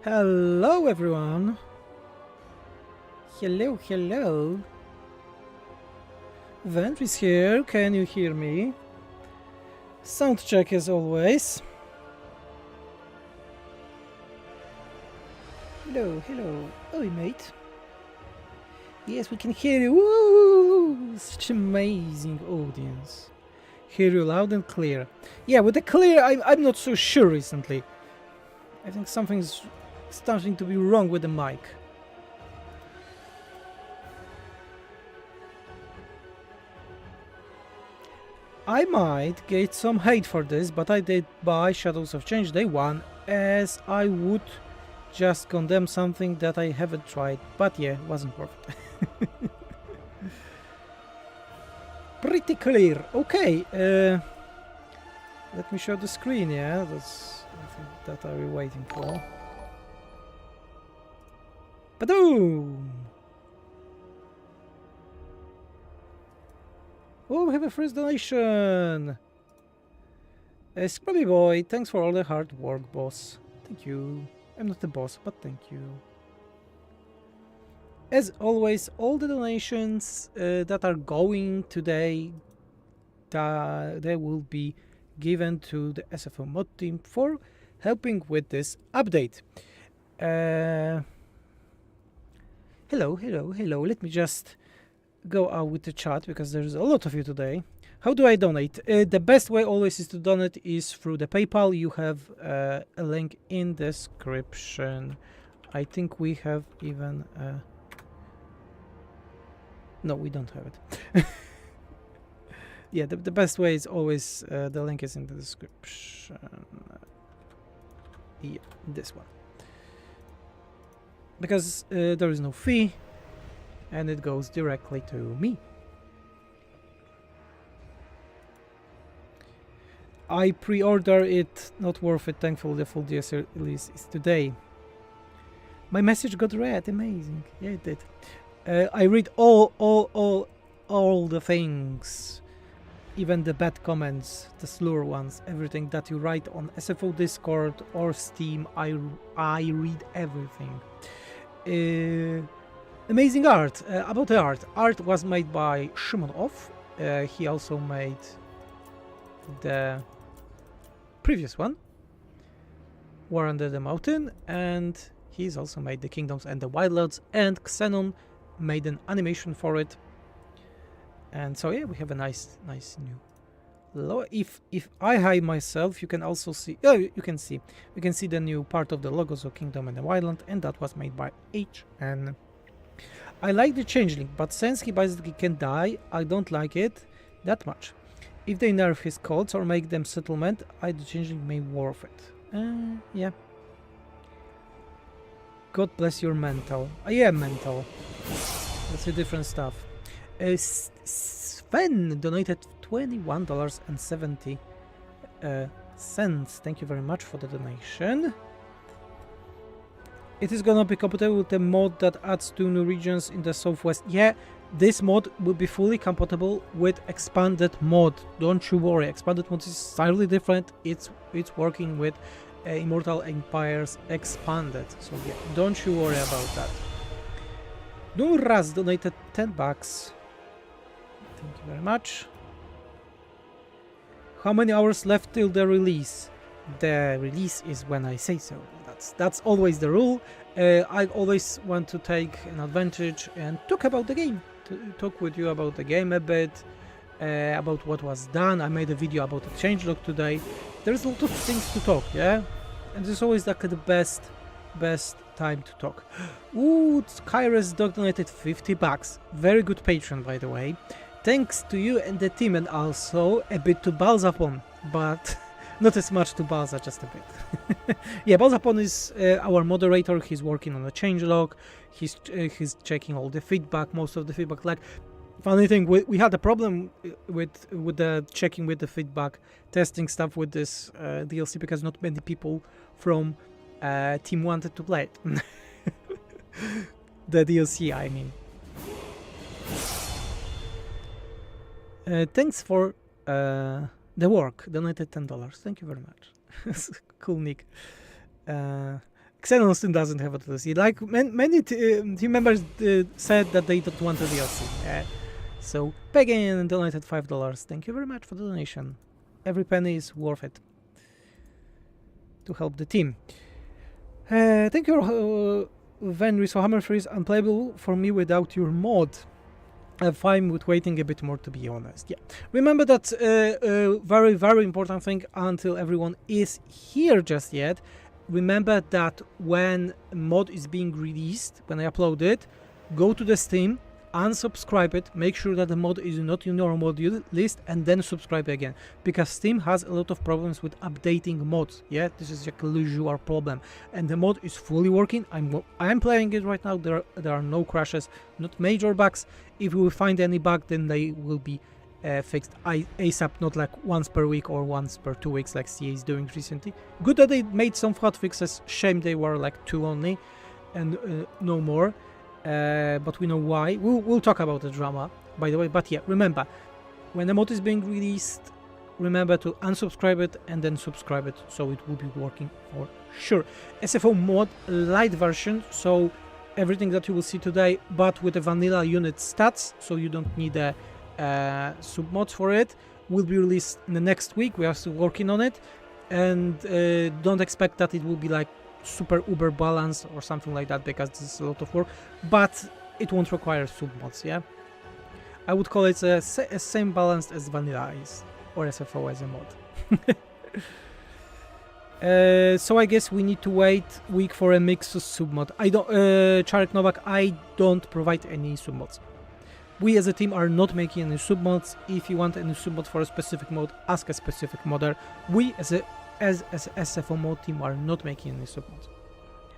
Hello everyone. Hello. Vent is here. Can you hear me? Sound check as always. Hello. Oi, mate. Yes, we can hear you. Woo! Such amazing audience. Hear you loud and clear. Yeah, with the clear, I'm not so sure recently. I think something's starting to be wrong with the mic. I might get some hate for this, but I did buy Shadows of Change Day 1 as I would just condemn something that I haven't tried. But yeah, wasn't worth it. Pretty clear. Okay, let me show the screen, yeah? That's I think that are we waiting for. Ba-doom! Oh, we have a first donation! Scrubby boy, thanks for all the hard work, boss. Thank you. I'm not the boss, but thank you. As always, all the donations that are going today, they will be given to the SFO mod team for helping with this update. Hello. Let me just go out with the chat because there's a lot of you today. How do I donate? The best way always is to donate is through the PayPal. You have a link in the description. I think we have even... No, we don't have it. Yeah, the best way is always the link is in the description. Yeah, this one. Because there is no fee and it goes directly to me. I pre-order it, not worth it. Thankfully, the full DLC release is today. My message got read, amazing. Yeah, it did. I read all the things, even the bad comments, the slur ones, everything that you write on SFO Discord or Steam. I read everything. Amazing art. About the art. Art was made by Shimonov. He also made the previous one, War Under the Mountain, and he's also made the Kingdoms and the Wildlands, and Xenon made an animation for it. And so yeah, we have a nice new logo. If I hide myself, you can also see, we can see the new part of the logos of Kingdom and the Wildland, and that was made by HN. I like the changeling, but since he basically can die, I don't like it that much. If they nerf his codes or make them settlement, the changeling may worth it. Yeah. God bless your mental. I am mental. That's a different stuff. Sven donated $21.70. Thank you very much for the donation. It is gonna be compatible with the mod that adds 2 new regions in the southwest. Yeah, this mod will be fully compatible with expanded mod. Don't you worry. Expanded mod is slightly different. It's working with Immortal Empires Expanded. So yeah, don't you worry about that. Nuraz donated $10. Thank you very much. How many hours left till the release? The release is when I say so. That's always the rule. I always want to take an advantage and talk about the game. Talk with you about the game a bit, about what was done. I made a video about the changelog today. There's a lot of things to talk, yeah? And it's always like the best time to talk. Ooh, Kairos Dog donated $50. Very good patron, by the way. Thanks to you and the team, and also a bit to Balzapon, but not as much to Balza, just a bit. Yeah, Balzapon is our moderator. He's working on a changelog. He's checking all the feedback, most of the feedback. Like, funny thing, we had a problem with the checking with the feedback, testing stuff with this DLC because not many people from team wanted to play it. The DLC, I mean. Thanks for the work. Donated $10. Thank you very much. Cool, Nick. Xenon's team doesn't have a DLC. Like many team members said that they don't want a DLC. So Pagan donated $5. Thank you very much for the donation. Every penny is worth it to help the team. Thank you, Venry. So Hammer 3 is unplayable for me without your mod. I'm fine with waiting a bit more, to be honest. Yeah. Remember that very, very important thing until everyone is here just yet. Remember that when mod is being released, when I upload it, go to the Steam, unsubscribe it, make sure that the mod is not in your mod list, and then subscribe again, because Steam has a lot of problems with updating mods. Yeah, this is a usual problem, and the mod is fully working. I'm playing it right now. There are no crashes, not major bugs. If we find any bug, then they will be fixed ASAP, not like once per week or once per 2 weeks like CA is doing recently. Good that they made some hot fixes. Shame they were like 2 only and no more. But we know why. We'll talk about the drama, by the way. But yeah, remember, when the mod is being released, remember to unsubscribe it and then subscribe it, so it will be working for sure. SFO mod light version, so everything that you will see today, but with the vanilla unit stats, so you don't need a submods for it, will be released in the next week. We are still working on it, and don't expect that it will be like super uber balanced or something like that, because this is a lot of work, but it won't require submods. Yeah, I would call it a same balanced as vanilla is, or SFO as a mod. So I guess we need to wait week for a mix of submod. I don't, Charek Novak, I don't provide any submods. We as a team are not making any submods. If you want any submod for a specific mode, ask a specific modder. We as SFO mod team are not making any submods.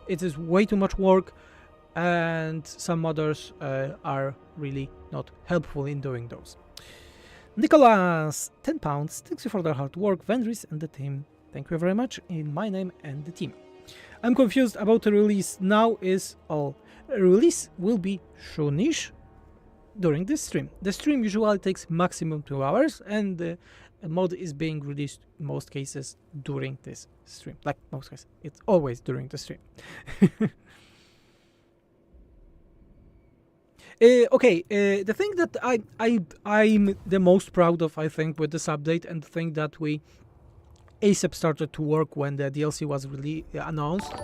It is way too much work, and some modders are really not helpful in doing those. Nicholas, £10. Thanks you for the hard work, Vendris and the team. Thank you very much in my name and the team. I'm confused about the release. Now is all. A release will be soonish during this stream. The stream usually takes maximum 2 hours, and the mod is being released in most cases during this stream. Like most cases, it's always during the stream. The thing that I'm the most proud of, I think, with this update, and the thing that we ASAP started to work when the DLC was really announced,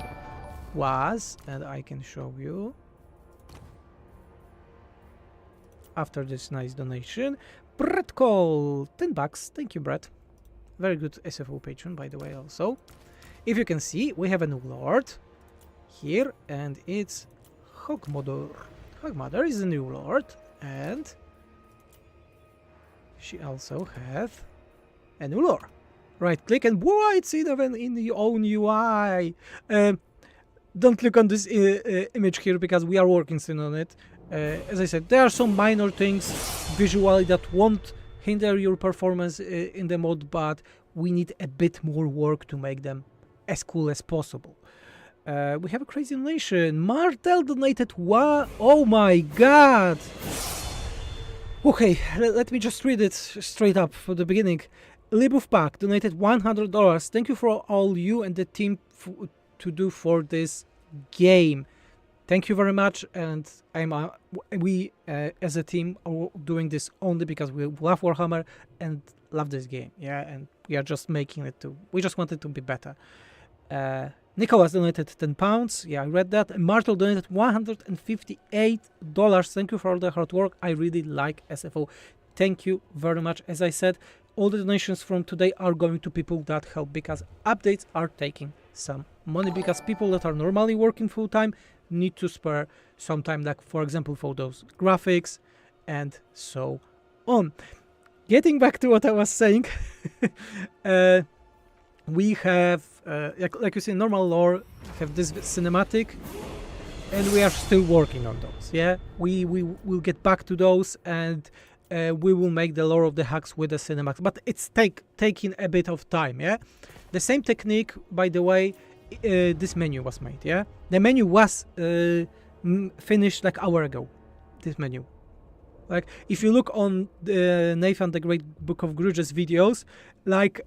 was, and I can show you after this nice donation, Brett Cole, $10. Thank you, Brett. Very good SFO patron, by the way, also. If you can see, we have a new lord here, and it's Hogmother. Hogmother is a new lord, and she also has a new lore. Right click and boy, it's even in your own UI. Don't click on this image here, because we are working soon on it. As I said, there are some minor things visually that won't hinder your performance in the mod, but we need a bit more work to make them as cool as possible. We have a crazy donation. Martel donated one. Oh my god! Okay, let me just read it straight up from the beginning. Libuff Pack donated $100. Thank you for all you and the team to do for this game. Thank you very much, and we as a team are doing this only because we love Warhammer and love this game. Yeah, and we are just making it we just want it to be better. Nicholas donated £10. Yeah, I read that. And Martel donated $158. Thank you for all the hard work. I really like SFO. Thank you very much. As I said, all the donations from today are going to people that help, because updates are taking some money, because people that are normally working full-time need to spare some time, like for example for those graphics and so on. Getting back to what I was saying, we have like you see, normal lore, have this cinematic, and we are still working on those. Yeah, we will get back to those, and we will make the lore of the hacks with the cinematics, but it's taking a bit of time. Yeah, the same technique, by the way. This menu was made. Yeah, the menu was finished like an hour ago. This menu, like if you look on the Nathan the Great Book of Grudges videos, like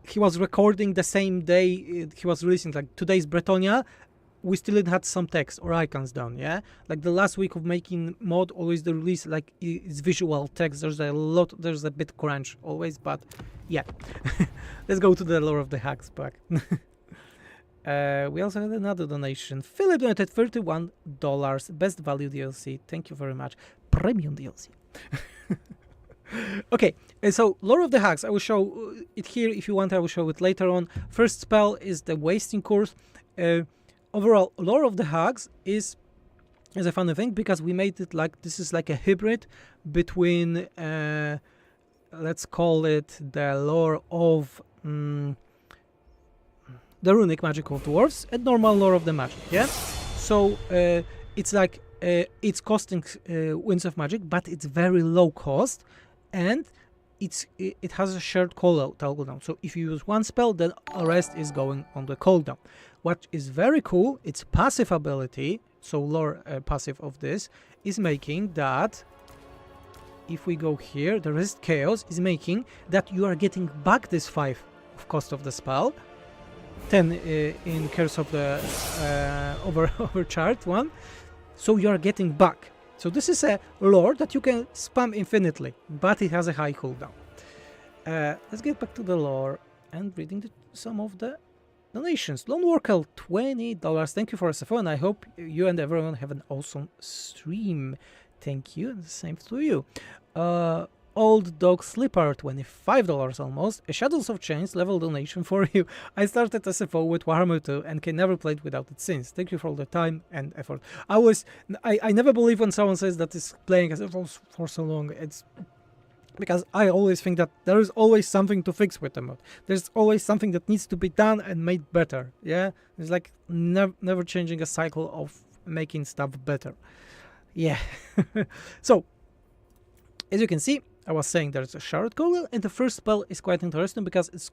he was recording the same day he was releasing, like today's Bretonia, we still had some text or icons down, yeah? Like the last week of making mod, always the release, like it's visual text, there's a bit crunch always, but yeah. Let's go to the lore of the hacks pack. We also had another donation. Philip donated $31, best value DLC, thank you very much. Premium DLC. Okay, so lore of the hacks, I will show it here if you want. I will show it later on. First spell is the wasting course. Overall, lore of the hacks is a funny thing because we made it like this is like a hybrid between let's call it the lore of the runic magic of dwarves and normal lore of the magic, yeah? So it's like it's costing winds of magic, but it's very low cost, and it has a shared cooldown. So if you use one spell, then the rest is going on the cooldown. What is very cool, its passive ability, so lore passive of this, is making that, if we go here, the resist chaos is making that you are getting back this 5 of cost of the spell, 10 in Curse of the overcharged one, so you are getting back. So this is a lore that you can spam infinitely, but it has a high cooldown. Let's get back to the lore and reading some of the donations. Lone Worker, $20. Thank you for SFO, and I hope you and everyone have an awesome stream. Thank you, and the same to you. Old Dog Slipper, $25 almost. A Shadows of Chains level donation for you. I started SFO with Warhammer 2 and can never play it without it since. Thank you for all the time and effort. I never believe when someone says that is playing SFO for so long. It's because I always think that there is always something to fix with the mod. There's always something that needs to be done and made better. Yeah, it's like never changing a cycle of making stuff better. Yeah. So, as you can see, I was saying there's a shard cooldown, and the first spell is quite interesting because it's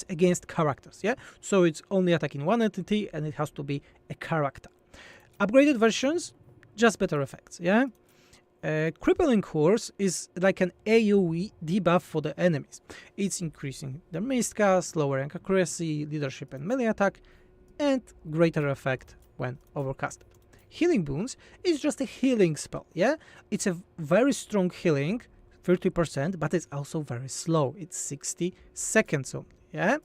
against characters, yeah? So it's only attacking one entity, and it has to be a character. Upgraded versions, just better effects, yeah? Crippling Horse is like an AoE debuff for the enemies. It's increasing their mist cast, lowering accuracy, leadership and melee attack, and greater effect when overcasted. Healing Boons is just a healing spell, yeah? It's a very strong healing, 30%, but it's also very slow. It's 60 seconds only, yeah?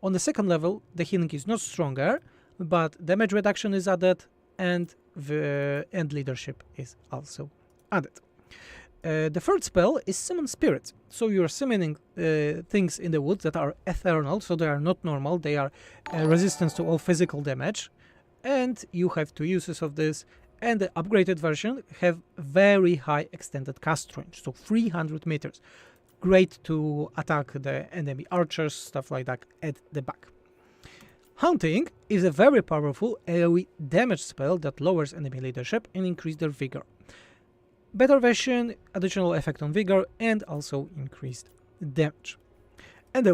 On the second level, the healing is not stronger, but damage reduction is added, and leadership is also added. The third spell is Summon Spirits. So you're summoning things in the woods that are ethereal, so they are not normal, they are resistant to all physical damage, and you have two uses of this, and the upgraded version have very high extended cast range, so 300 meters. Great to attack the enemy archers, stuff like that at the back. Hunting is a very powerful AoE damage spell that lowers enemy leadership and increases their vigor. Better version, additional effect on vigor, and also increased damage. And the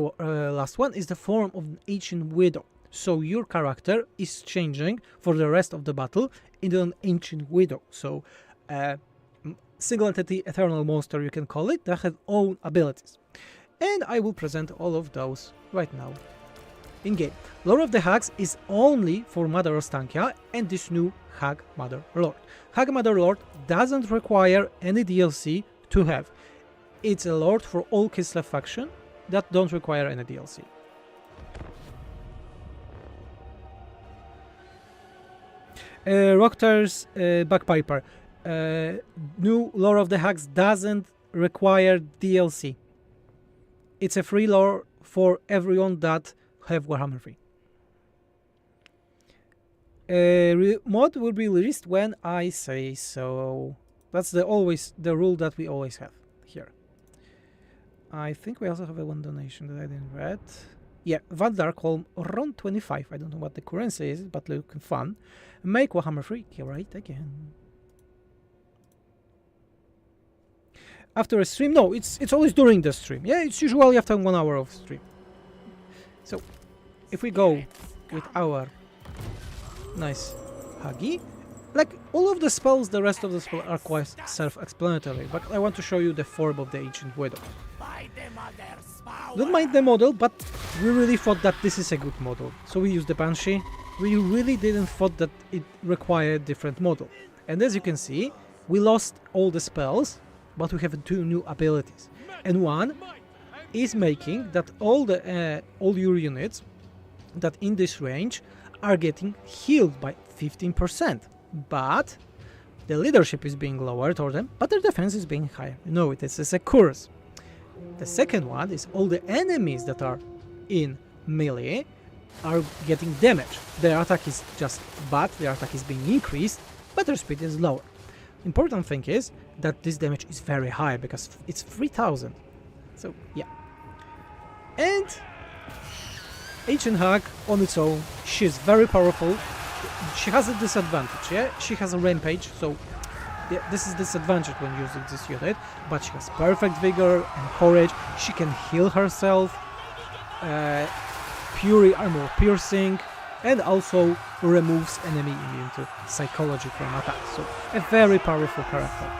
last one is the form of an Ancient Widow. So your character is changing for the rest of the battle into an Ancient Widow. So single entity eternal monster, you can call it, that has own abilities. And I will present all of those right now in game. Lore of the Hags is only for Mother Ostankia and this new Hag Mother Lord. Hag Mother Lord doesn't require any DLC to have. It's a lord for all Kislev faction that don't require any DLC. Rocktar's Bagpiper. New Lore of the Hags doesn't require DLC. It's a free lore for everyone that have Warhammer 3. Mod will be released when I say so. That's always the rule that we always have here. I think we also have one donation that I didn't read. Yeah, Van Darkholm, around 25. I don't know what the currency is, but looking fun. Make Warhammer 3 right again. After a stream? No, it's always during the stream. Yeah, it's usually after 1 hour of stream. So, if we go with our nice Hagi, like all of the spells, the rest of the spells are quite self-explanatory, but I want to show you the form of the Ancient Widow. Don't mind the model, but we really thought that this is a good model. So we used the Banshee. We really didn't thought that it required different model. And as you can see, we lost all the spells, but we have 2 new abilities. And one is making that all your units that in this range are getting healed by 15%. But the leadership is being lowered or them, but their defense is being higher. No, it is a curse. The second one is all the enemies that are in melee are getting damage. Their attack is just bad, their attack is being increased, but their speed is lower. Important thing is that this damage is very high because it's 3000. So yeah. And Ancient Hag on its own, she's very powerful. She has a disadvantage, yeah? She has a rampage, so yeah, this is disadvantage when using this unit, but she has perfect vigor and courage. She can heal herself, Fury armor piercing, and also removes enemy immune to psychology from attacks. So a very powerful character.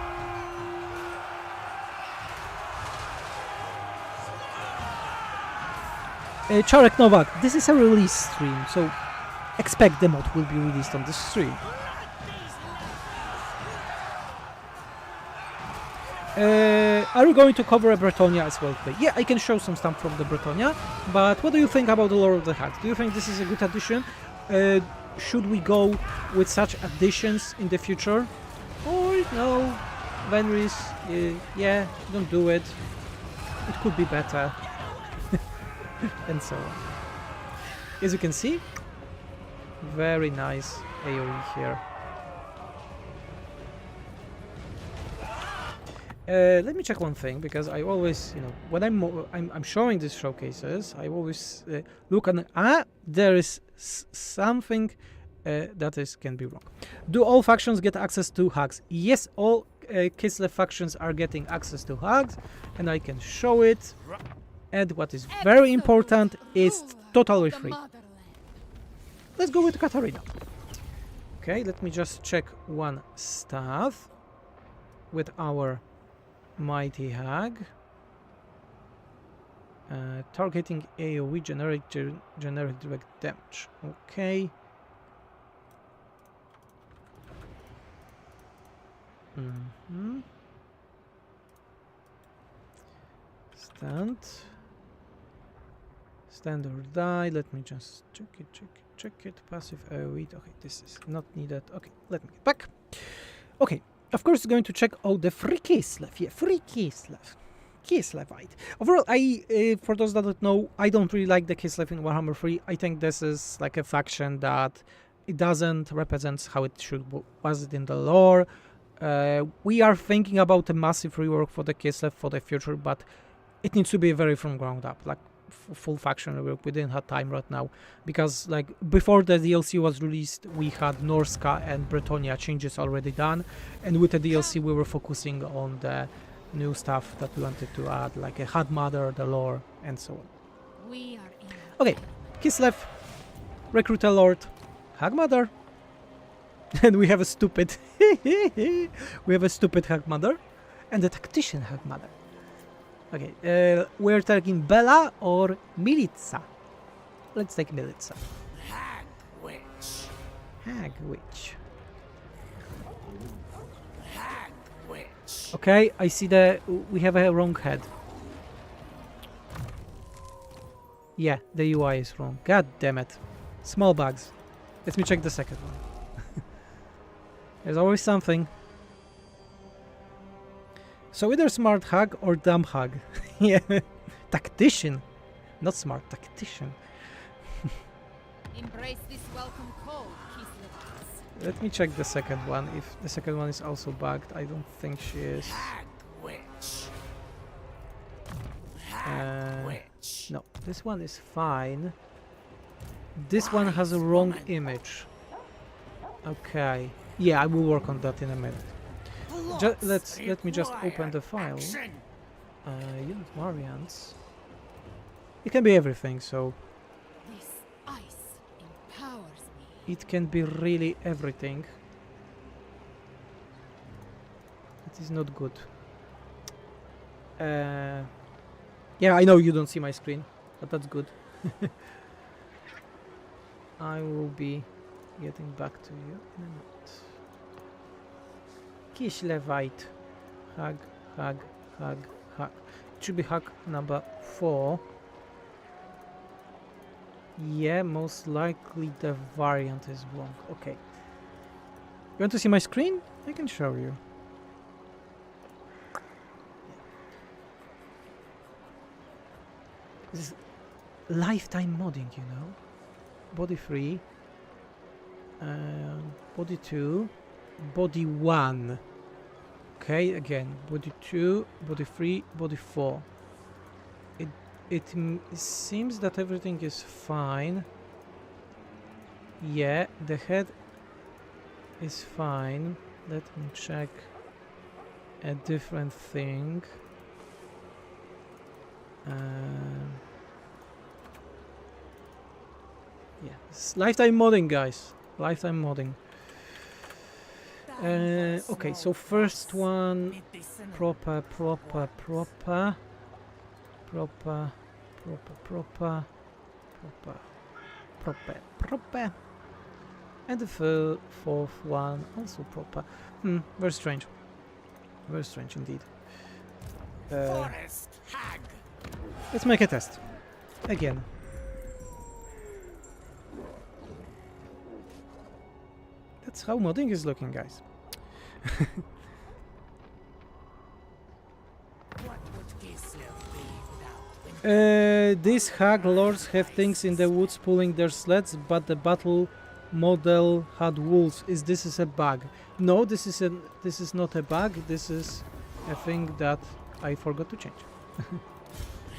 Czarek Novak, this is a release stream, so expect the mod will be released on this stream. Are we going to cover a Bretonia as well today? Yeah, I can show some stuff from the Bretonia, but what do you think about the lore of the Hags? Do you think this is a good addition? Should we go with such additions in the future? Or no, Venris, yeah, don't do it. It could be better. And so on. As you can see, very nice AoE here. Let me check one thing, because I always, you know, when I'm showing these showcases, I always look and there is something that can be wrong. Do all factions get access to Hags? Yes, all Kislev factions are getting access to Hags, and I can show it. And what is very important is totally free. Let's go with Katarina. Okay, let me just check one stuff with our Mighty Hag. Targeting AoE generic direct damage. Okay. Stand or die. Let me just check it. Passive AoE. Okay, this is not needed. Okay, let me get back. Okay, of course, going to check out the free Kislev. Yeah, free Kislev. Kislevite. Overall, for those that don't know, I don't really like the Kislev in Warhammer 3. I think this is like a faction that it doesn't represent how it was it in the lore. We are thinking about a massive rework for the Kislev for the future, but it needs to be very from ground up, like full faction rework. We didn't have time right now, because like before the DLC was released, we had Norska and Bretonia changes already done, and with the DLC we were focusing on the new stuff that we wanted to add, like a Hag Mother, the lore, and so on. Okay, Kislev, Recruit a Lord, Hag Mother, and we have a stupid Hag Mother, and a Tactician Hag Mother. Okay, we're taking Bella or Milica. Let's take Milica. Hag Witch. Hag Witch. Hag Witch. Okay, I see we have a wrong head. Yeah, the UI is wrong. God damn it. Small bugs. Let me check the second one. There's always something. So either smart Hag or dumb Hag. Yeah. Tactician. Not smart, tactician. Embrace this welcome call, Kislevites. Let me check the second one. If the second one is also bugged, I don't think she is. Hag Witch. Hag Witch. No, this one is fine. This one has a wrong image. Okay. Yeah, I will work on that in a minute. Let me just open the file. Unit variants. It can be everything, so This ice empowers me. it can be really everything. It is not good. Yeah, I know you don't see my screen, but that's good. I will be getting back to you in a minute. Kislevite. Hug, hug, hug, hug. It should be hug number 4. Yeah, most likely the variant is wrong. Okay. You want to see my screen? I can show you. This is lifetime modding, you know. Body 3, body 2, body 1. Okay, again, body 2, body 3, body 4. It seems that everything is fine. Yeah, the head is fine. Let me check a different thing. Yeah, it's lifetime modding, guys. Lifetime modding. Okay, so first one, proper, and the fourth one also proper. Very strange. Very strange indeed. Forest hag. Let's make a test again. That's how modding is looking, guys. What would Kislev be without These hag lords have things in the woods pulling their sleds, but the battle model had wolves. Is this a bug? No, this is not a bug. This is a thing that I forgot to change.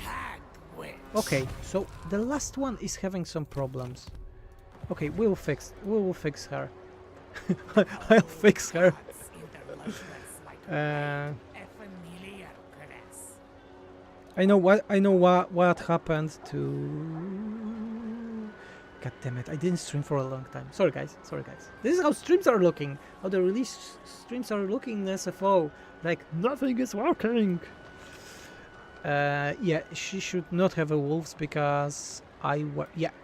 hag witch? Okay, so the last one is having some problems. Okay, we will fix her. I'll fix her. A familiar caress. I know what happened to. God damn it! I didn't stream for a long time. Sorry guys. This is how streams are looking. How the release streams are looking in SFO. Like nothing is working. Yeah, she should not have a wolves because I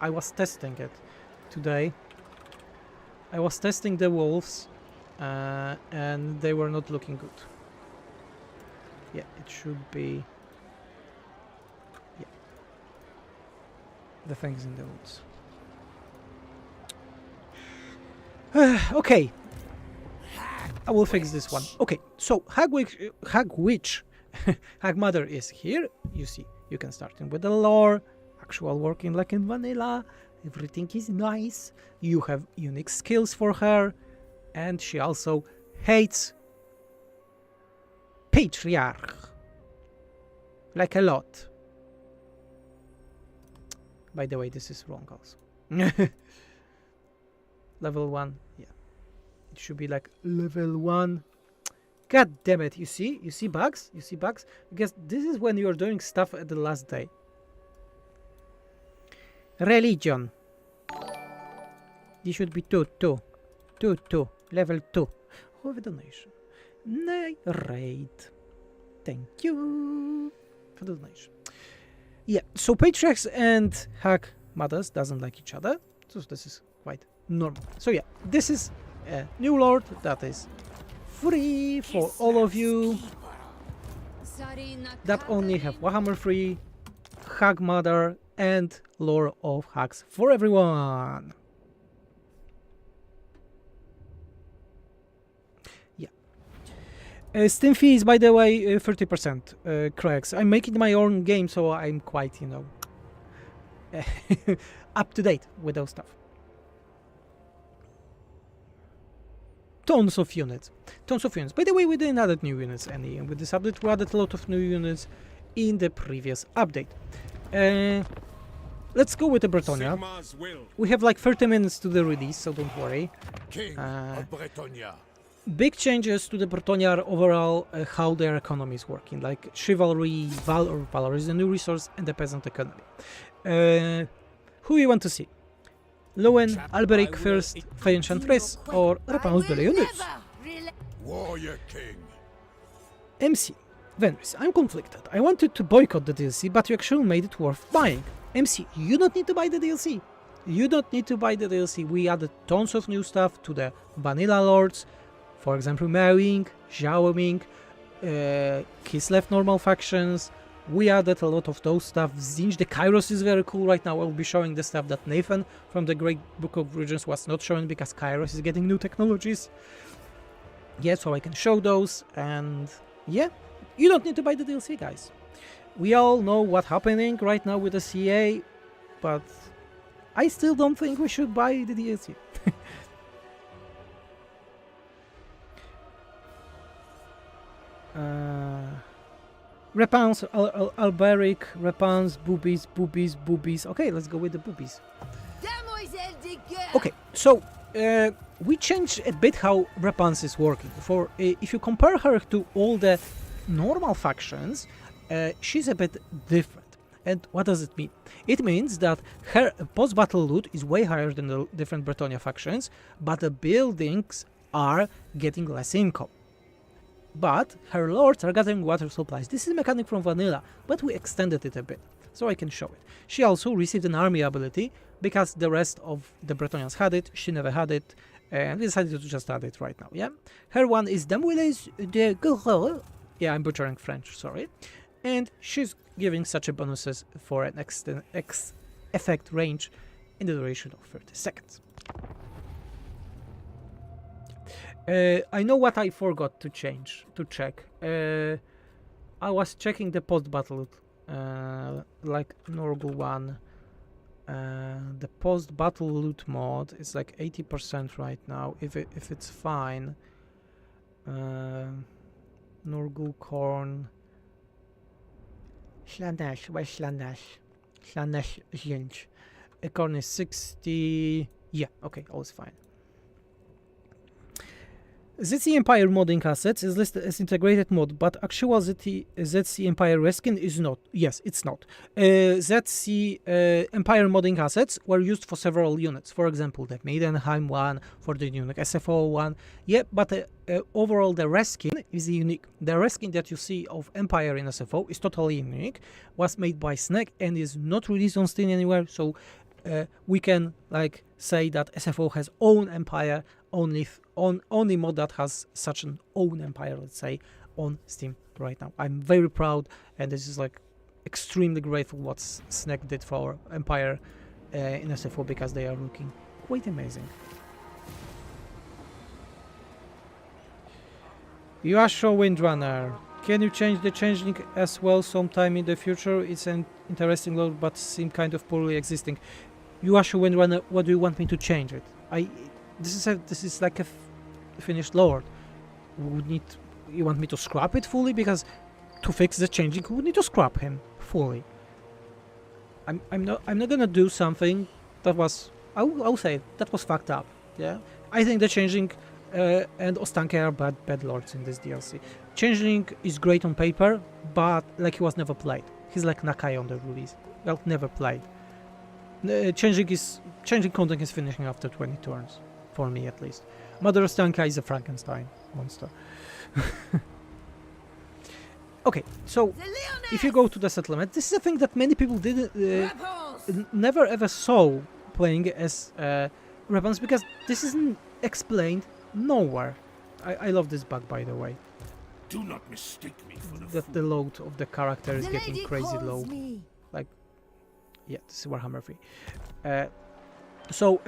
was testing it today. I was testing the wolves, and they were not looking good. Yeah, it should be. Yeah, the things in the woods. Okay, I will fix this one. Okay, so Hag Witch, Hag Mother is here. You see, you can start in with the lore, actual working like in vanilla. Everything is nice. You have unique skills for her, and she also hates patriarch like a lot. By the way, this is wrong also. Level 1, yeah. It should be like level 1. God damn it, you see bugs? You see bugs? Because this is when you're doing stuff at the last day. Religion. This should be 2, level 2. Oh, the donation. Narrate. Thank you for the donation. Yeah, so patriarchs and Hag mothers doesn't like each other, so this is quite normal. So yeah, this is a new lord that is free for all of you that only have Warhammer 3, Hag Mother, and lore of Hags for everyone. Yeah. Steam fee is, by the way, 30% cracks. I'm making my own game, so I'm quite, you know, up to date with those stuff. Tons of units. By the way, we didn't add new units any. With this update, we added a lot of new units in the previous update. Let's go with the Bretonia. We have like 30 minutes to the release, so don't worry. King of Bretonia. Big changes to the Bretonia are overall how their economy is working, like chivalry, valor is a new resource, and the peasant economy. Who you want to see? Lowen, Alberic first, Fey Enchantress, or Réponse de Léonis? Warrior King. MC. Venus, I'm conflicted. I wanted to boycott the DLC, but you actually made it worth buying. MC, you don't need to buy the DLC. You don't need to buy the DLC. We added tons of new stuff to the vanilla lords. For example, Mewing, Xiaoming, Kislev normal factions. We added a lot of those stuff. Zinj, the Kairos is very cool right now. I'll be showing the stuff that Nathan from the Great Book of Regions was not showing because Kairos is getting new technologies. Yeah, so I can show those, and yeah, you don't need to buy the DLC, guys. We all know what's happening right now with the CA, but I still don't think we should buy the DLC. Repans, Alberic, Repans, boobies. Okay, let's go with the boobies. Demoiselle de guerre. Okay, so we changed a bit how Repans is working. For if you compare her to all the normal factions, she's a bit different. And what does it mean? It means that her post-battle loot is way higher than the different Bretonnia factions, but the buildings are getting less income. But her lords are gathering water supplies. This is a mechanic from vanilla, but we extended it a bit, so I can show it. She also received an army ability, because the rest of the Bretonians had it, she never had it, and we decided to just add it right now, yeah? Her one is Demoiselle de guerre. Yeah, I'm butchering French, sorry. And she's giving such a bonuses for an X effect range in the duration of 30 seconds. I know what I forgot to check. I was checking the post-battle loot, like Norgul 1. The post-battle loot mod is like 80% right now, if it's fine. Norgul Korn. Slanesh, where's Slanesh? Slanesh Zinj. Korn is 60. Yeah, okay, all is fine. ZC Empire modding assets is listed as integrated mod, but actual ZC Empire reskin is not. Yes, it's not. ZC Empire modding assets were used for several units. For example, the Maidenheim one, for the unique SFO one. Yeah, but overall the reskin is unique. The reskin that you see of Empire in SFO is totally unique. Was made by Snack and is not released on Steam anywhere, so we can like say that SFO has own Empire, only mod that has such an own Empire, let's say, on Steam right now. I'm very proud, and this is like extremely grateful what Snack did for Empire in SFO, because they are looking quite amazing. Yasho Windrunner. Can you change the changeling as well sometime in the future? It's an interesting load, but seem kind of poorly existing. Yasho Windrunner, what do you want me to change it? This is like a finished lord. You want me to scrap it fully? Because to fix the changing, we would need to scrap him fully. I'm not gonna do something that was, I'll say it, that was fucked up. Yeah, I think the changing and Ostanke are bad lords in this DLC. Changeling is great on paper, but like he was never played. He's like Nakai on the release. Well, never played. Changing content is finishing after 20 turns, for me at least. Mother Ostanka is a Frankenstein monster. Okay, so if you go to the settlement, this is a thing that many people didn't, never ever saw playing as weapons, because this isn't explained nowhere. I love this bug, by the way. Do not mistake me for the That the load of the character is getting crazy low. Like, yeah, this is Warhammer 3. So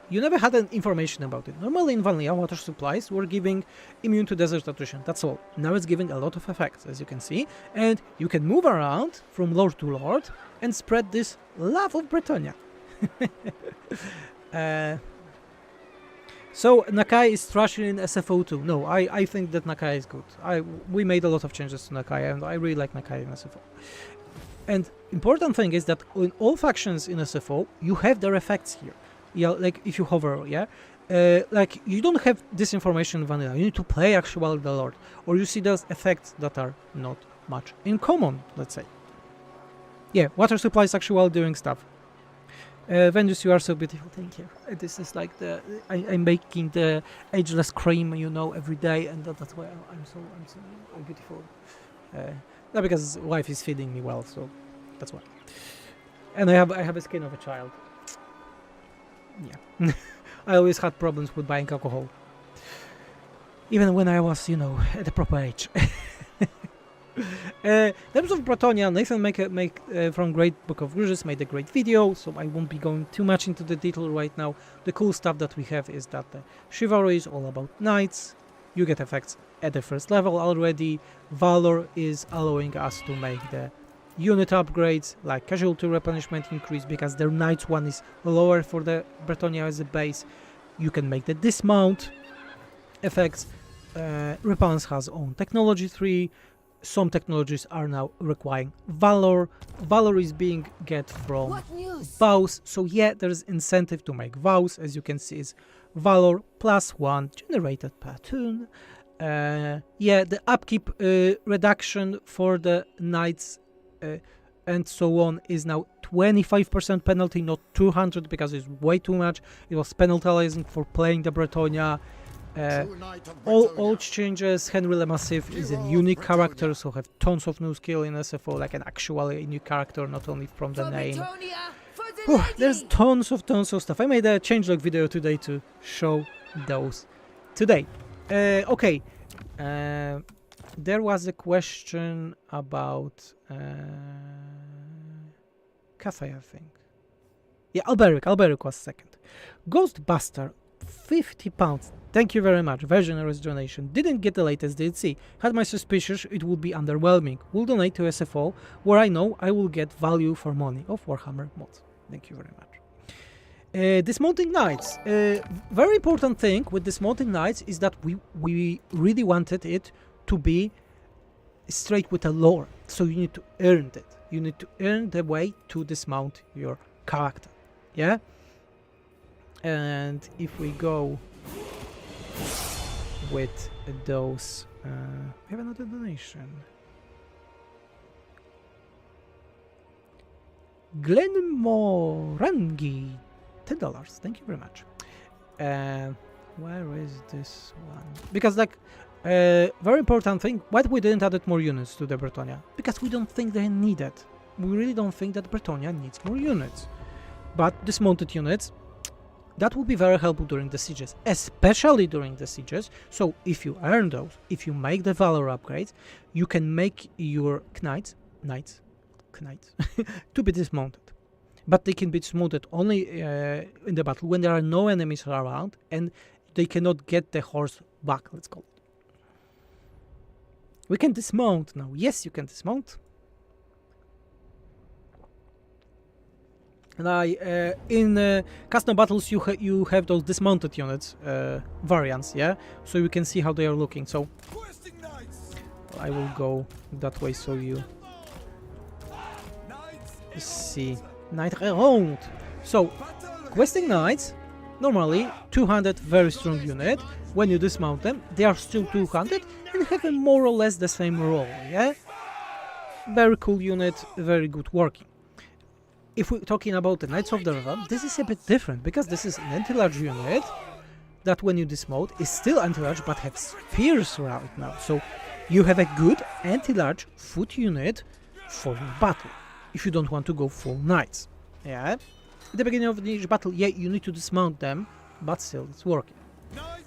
you never had an information about it. Normally in vanilla, water supplies were giving immune to desert attrition. That's all. Now it's giving a lot of effects, as you can see, and you can move around from lord to lord and spread this love of Bretonnia. So Nakai is trashing in SFO too. No, I think that Nakai is good. We made a lot of changes to Nakai, and I really like Nakai in SFO. And important thing is that in all factions in SFO, you have their effects here. Yeah, like if you hover, yeah, like you don't have this information in vanilla. You need to play actually the lord, or you see those effects that are not much in common. Let's say. Yeah, water supplies actually doing stuff. Venus, you are so beautiful. Thank you. This is like I'm making the ageless cream, you know, every day, and that's why I'm so beautiful. Not because wife is feeding me well, so that's why. And I have a skin of a child. Yeah. I always had problems with buying alcohol. Even when I was, you know, at the proper age. In terms of Bretonia, Nathan from Great Book of Grudges made a great video, so I won't be going too much into the detail right now. The cool stuff that we have is that the Chivalry is all about knights. You get effects at the first level already. Valor is allowing us to make the unit upgrades, like casualty replenishment increase, because their knights one is lower for the Bretonia as a base. You can make the dismount effects. Repulse has own technology tree. Some technologies are now requiring Valor. Valor is being get from What news? vows, so yeah, there's incentive to make vows. As you can see, is Valor +1 generated per turn. Yeah, the upkeep reduction for the knights and so on is now 25% penalty, not 200, because it's way too much. It was penalizing for playing the Bretonia. All changes. Henry Le Massif is a unique character, so have tons of new skill in SFO, like an actually new character, not only from the For name. Bretonia, for the lady. There's tons of stuff. I made a changelog video today to show those today. Okay, there was a question about Cafe, I think. Yeah, Alberic was second. Ghostbuster, £50. Thank you very much. Very generous donation. Didn't get the latest DLC. Had my suspicions it would be underwhelming. Will donate to SFO, where I know I will get value for money of Warhammer mods. Thank you very much. Dismounting Knights. Very important thing with Dismounting Knights is that we really wanted it to be straight with a lore. So you need to earn it. You need to earn the way to dismount your character. Yeah? And if we go with those, we have another donation. Glenmorangi, $10. Thank you very much. Where is this one? Because like very important thing, why we didn't add more units to the Bretonia? Because we don't think they need it. We really don't think that Bretonia needs more units. But dismounted units, that will be very helpful during the sieges, especially during the sieges. So if you earn those, if you make the valor upgrades, you can make your knights to be dismounted. But they can be dismounted only in the battle when there are no enemies around and they cannot get the horse back, let's call it. We can dismount now. Yes, you can dismount. And in custom battles you have those dismounted units variants, yeah, so you can see how they are looking. So I will go that way so you see knight around. So questing knights, normally 200 very strong unit. When you dismount them, they are still 200 and have a more or less the same role, yeah. Very cool unit, very good working. If we're talking about the Knights of the Realm, this is a bit different, because this is an anti-large unit that when you dismount is still anti-large but have spears right now. So you have a good anti-large foot unit for your battle, if you don't want to go full knights. Yeah? At the beginning of each battle, yeah, you need to dismount them, but still it's working.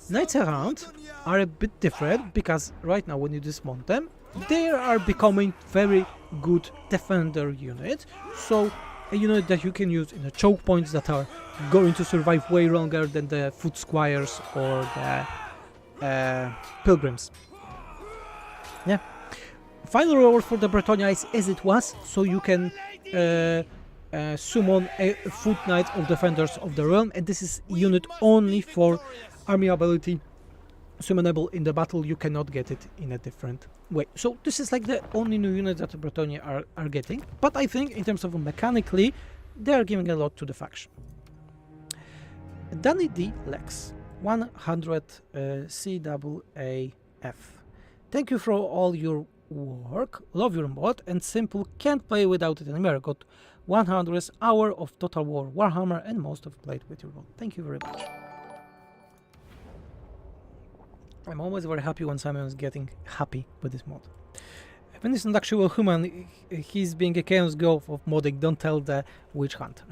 Knights around are a bit different, because right now when you dismount them, they are becoming very good defender units. So a unit that you can use in the choke points that are going to survive way longer than the foot squires or the pilgrims. Yeah. Final reward for the Bretonia is as it was, so you can summon a foot knight of defenders of the realm, and this is unit only for army ability summonable in the battle. You cannot get it in a different way. So this is like the only new unit that the Bretonia are getting, but I think in terms of mechanically they are giving a lot to the faction. Danny D. Lex 100 CAAF. Thank you for all your work, love your mod, and simple, can't play without it anymore. Got 100 hour of Total War Warhammer and most have played with your mod. Thank you very much. I'm always very happy when Simon is getting happy with this mod. Even if he's not actually a human, he's being a chaos golf of modding. Don't tell the witch hunter.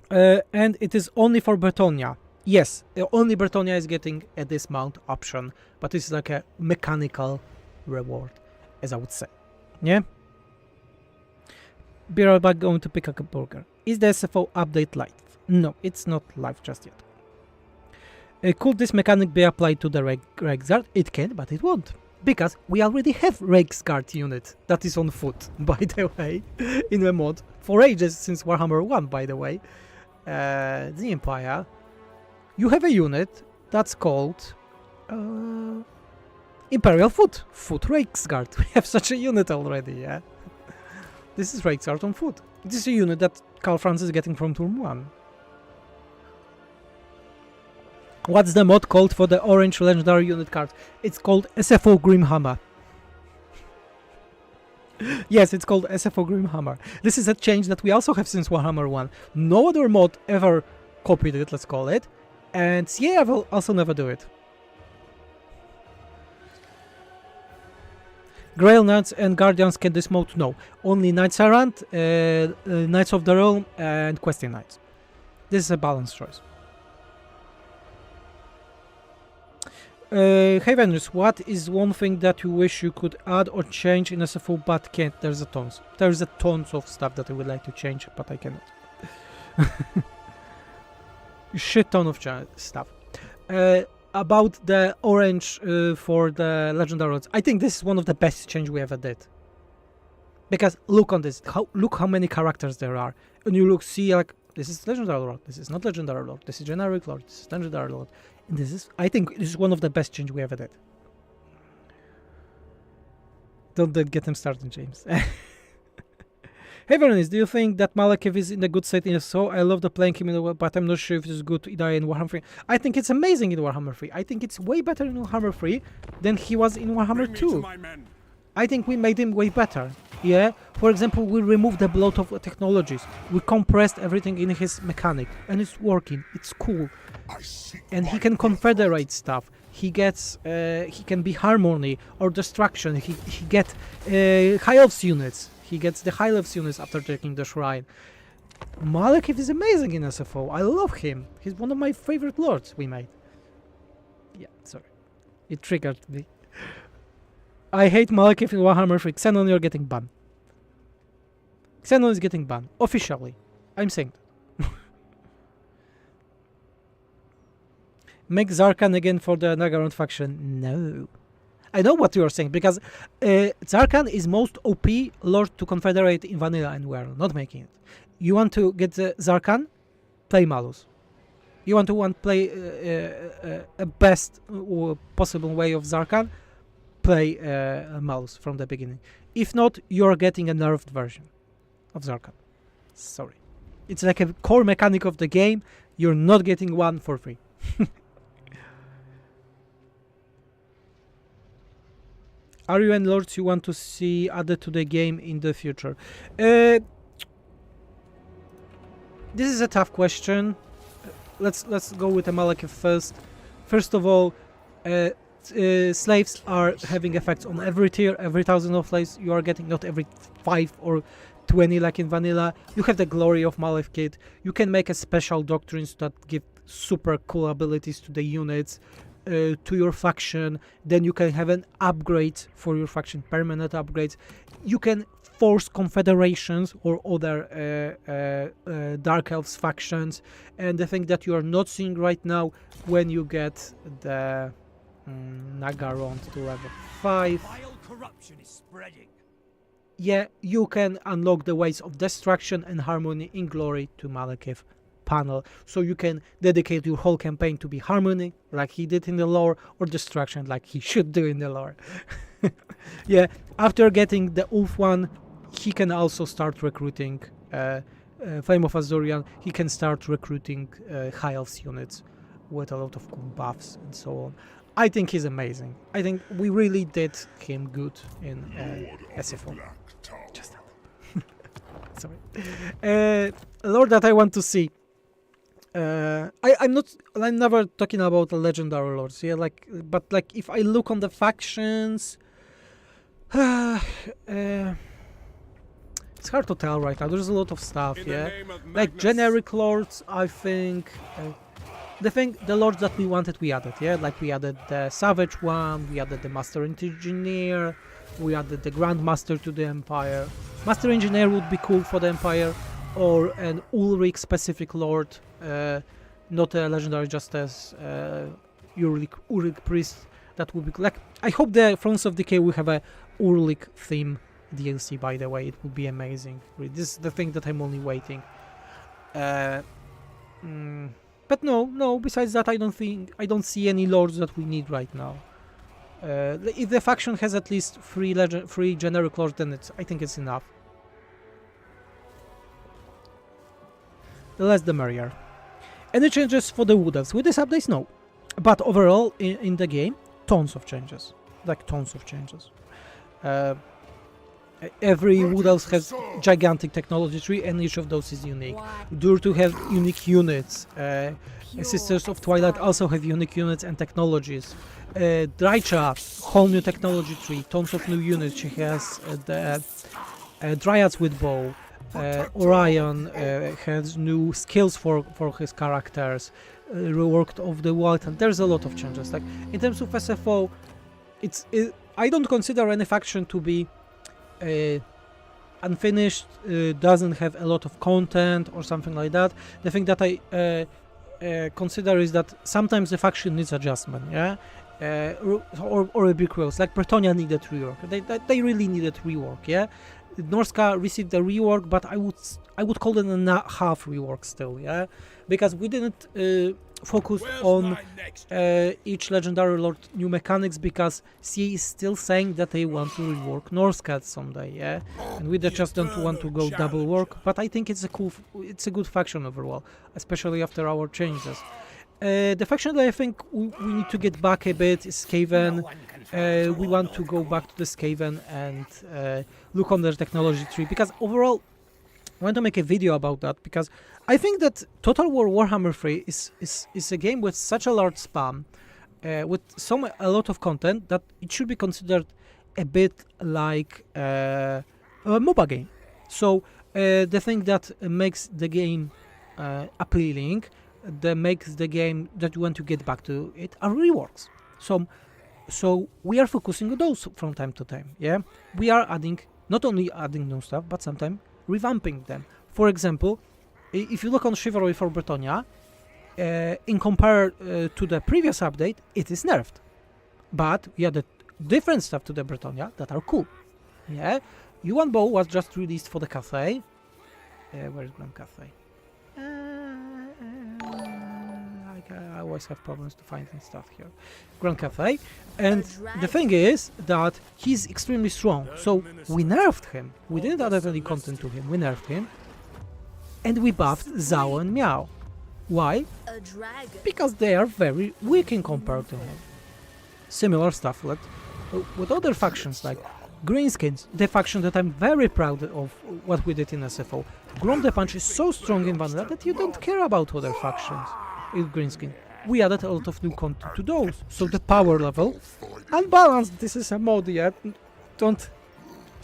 And it is only for Bretonia. Yes, only Bretonia is getting a dismount option, but it's like a mechanical reward, as I would say. Yeah? Be right back, going to pick up a burger. Is the SFO update live? No, it's not live just yet. Could this mechanic be applied to the Reiksguard? It can, but it won't. Because we already have Reiksguard unit that is on foot, by the way, in the mod. For ages, since Warhammer 1, by the way. The Empire. You have a unit that's called Imperial Foot. Foot Reiksguard. We have such a unit already, yeah? This is Reiksguard on foot. This is a unit that Karl Franz is getting from turn 1. What's the mod called for the orange legendary unit card? It's called SFO Grimhammer. Yes, it's called SFO Grimhammer. This is a change that we also have since Warhammer 1. No other mod ever copied it, let's call it. And yeah, I will also never do it. Grail Knights and Guardians can dismount? No. Only Knights Errant, Knights of the Realm, and Questing Knights. This is a balanced choice. Hey Venus, what is one thing that you wish you could add or change in SFO but can't? There's a tons. There's a tons of stuff that I would like to change, but I cannot. Shit ton of stuff. About the orange for the legendary lords, I think this is one of the best change we ever did. Because look on this, look how many characters there are, and you see like this is legendary lord, this is not legendary lord, this is generic lord, this is legendary lord. And this is, I think, this is one of the best change we ever did. Don't get him started, James. Hey Veronis, do you think that Malakev is in a good state in SFO? I love the playing him in the world, but I'm not sure if it's good to die in Warhammer 3. I think it's amazing in Warhammer 3. I think it's way better in Warhammer 3 than he was in Warhammer 2. I think we made him way better. Yeah, for example, we removed the bloat of technologies. We compressed everything in his mechanic, and it's working. It's cool. And he can confederate stuff. He gets, he can be harmony or destruction. He gets high elves units. He gets the high elves units after taking the shrine. Malakev is amazing in SFO. I love him. He's one of my favorite lords we made. Yeah, sorry. It triggered me. I hate Malakev in Warhammer 3. Xenon, you're getting banned. Xenon is getting banned. Officially. I'm saying that. Make Zarkan again for the Nagaron faction. No. I know what you are saying, because Zarkan is most OP lord to confederate in vanilla, and we are not making it. You want to get the Zarkan? Play Malus. You want to play a best possible way of Zarkan? Play Malus from the beginning. If not, you're getting a nerfed version of Zarkan. Sorry. It's like a core mechanic of the game. You're not getting one for free. Are you any lords you want to see added to the game in the future? This is a tough question. Let's go with Malakev first. First of all, slaves are having effects on every tier. Every 1,000 of slaves you are getting, not every 5 or 20 like in vanilla. You have the glory of Malef kit. You can make a special doctrines that give super cool abilities to the units, to your faction. Then you can have an upgrade for your faction, permanent upgrades. You can force confederations or other Dark Elves factions. And the thing that you are not seeing right now, when you get the Nagaron to level 5. Corruption is spreading. Yeah, you can unlock the ways of destruction and harmony in glory to Malakev panel, so you can dedicate your whole campaign to be harmony like he did in the lore, or destruction like he should do in the lore. Yeah, after getting the Ulf one, he can also start recruiting Flame of Azorian. He can start recruiting high elves units with a lot of cool buffs and so on. I think he's amazing. I think we really did him good in SFO. Just that. Sorry. Lord that I want to see. I'm never talking about the legendary lords. Yeah, but if I look on the factions, It's hard to tell right now. There's a lot of stuff, yeah. Like generic lords, I think. The lords that we wanted, we added, yeah. Like we added the Savage one, we added the Master Engineer, we added the Grandmaster to the Empire. Master Engineer would be cool for the Empire, or an Ulrich specific lord, not a legendary Justice, Ulrich Priest. That would be cool. Like, I hope the Thrones of Decay will have a Ulrich theme DLC, by the way. It would be amazing. This is the thing that I'm only waiting. But no, besides that, I don't see any lords that we need right now. If the faction has at least three generic lords, then I think it's enough. The less the merrier. Any changes for the Wood Elves? With this update, no. But overall, in the game, tons of changes. Like, tons of changes. Every Wood Elf has gigantic technology tree, and each of those is unique. Durtu have unique units. Sisters of Twilight also have unique units and technologies. Drycha, whole new technology tree, tons of new units. She has the Dryads with bow. Orion has new skills for his characters. Reworked of the Wildlands. There's a lot of changes. Like, in terms of SFO, I don't consider any faction to be unfinished, doesn't have a lot of content or something like that. The thing that I consider is that sometimes the faction needs adjustment, yeah, or a big rework. Like Bretonia needed rework. They really needed rework, yeah. Norska received a rework, but I would call it a half rework still, yeah, because we didn't focus on each legendary lord new mechanics, because CA is still saying that they want to rework Norska someday, yeah, and we just don't want to go double work. But I think it's a good faction overall, especially after our changes. The faction that I think we need to get back a bit is Skaven. We want to go back to the Skaven and look on their technology tree, because overall I want to make a video about that, because I think that Total War Warhammer 3 is a game with such a large spam, with a lot of content, that it should be considered a bit like a MOBA game. So the thing that makes the game appealing, that makes the game that you want to get back to it, are reworks. So we are focusing on those from time to time, yeah? We are not only adding new stuff, but sometimes revamping them. For example, if you look on Chivalry for Bretonia, in compare to the previous update, it is nerfed. But we added different stuff to the Bretonia that are cool, yeah? U1 Bow was just released for the Cathay. Where is Grand Cathay? I always have problems to finding stuff here. Grand Cathay. And the thing is that he's extremely strong. So we nerfed him. We didn't add any content to him. We nerfed him. And we buffed Zhao and Miao. Why? Because they are very weak in compared to him. Similar stuff with other factions like Greenskins, the faction that I'm very proud of what we did in SFO. Grom the Punch is so strong in vanilla that you don't care about other factions in Greenskin. We added a lot of new content to those, so the power level, unbalanced, this is a mod, yeah, don't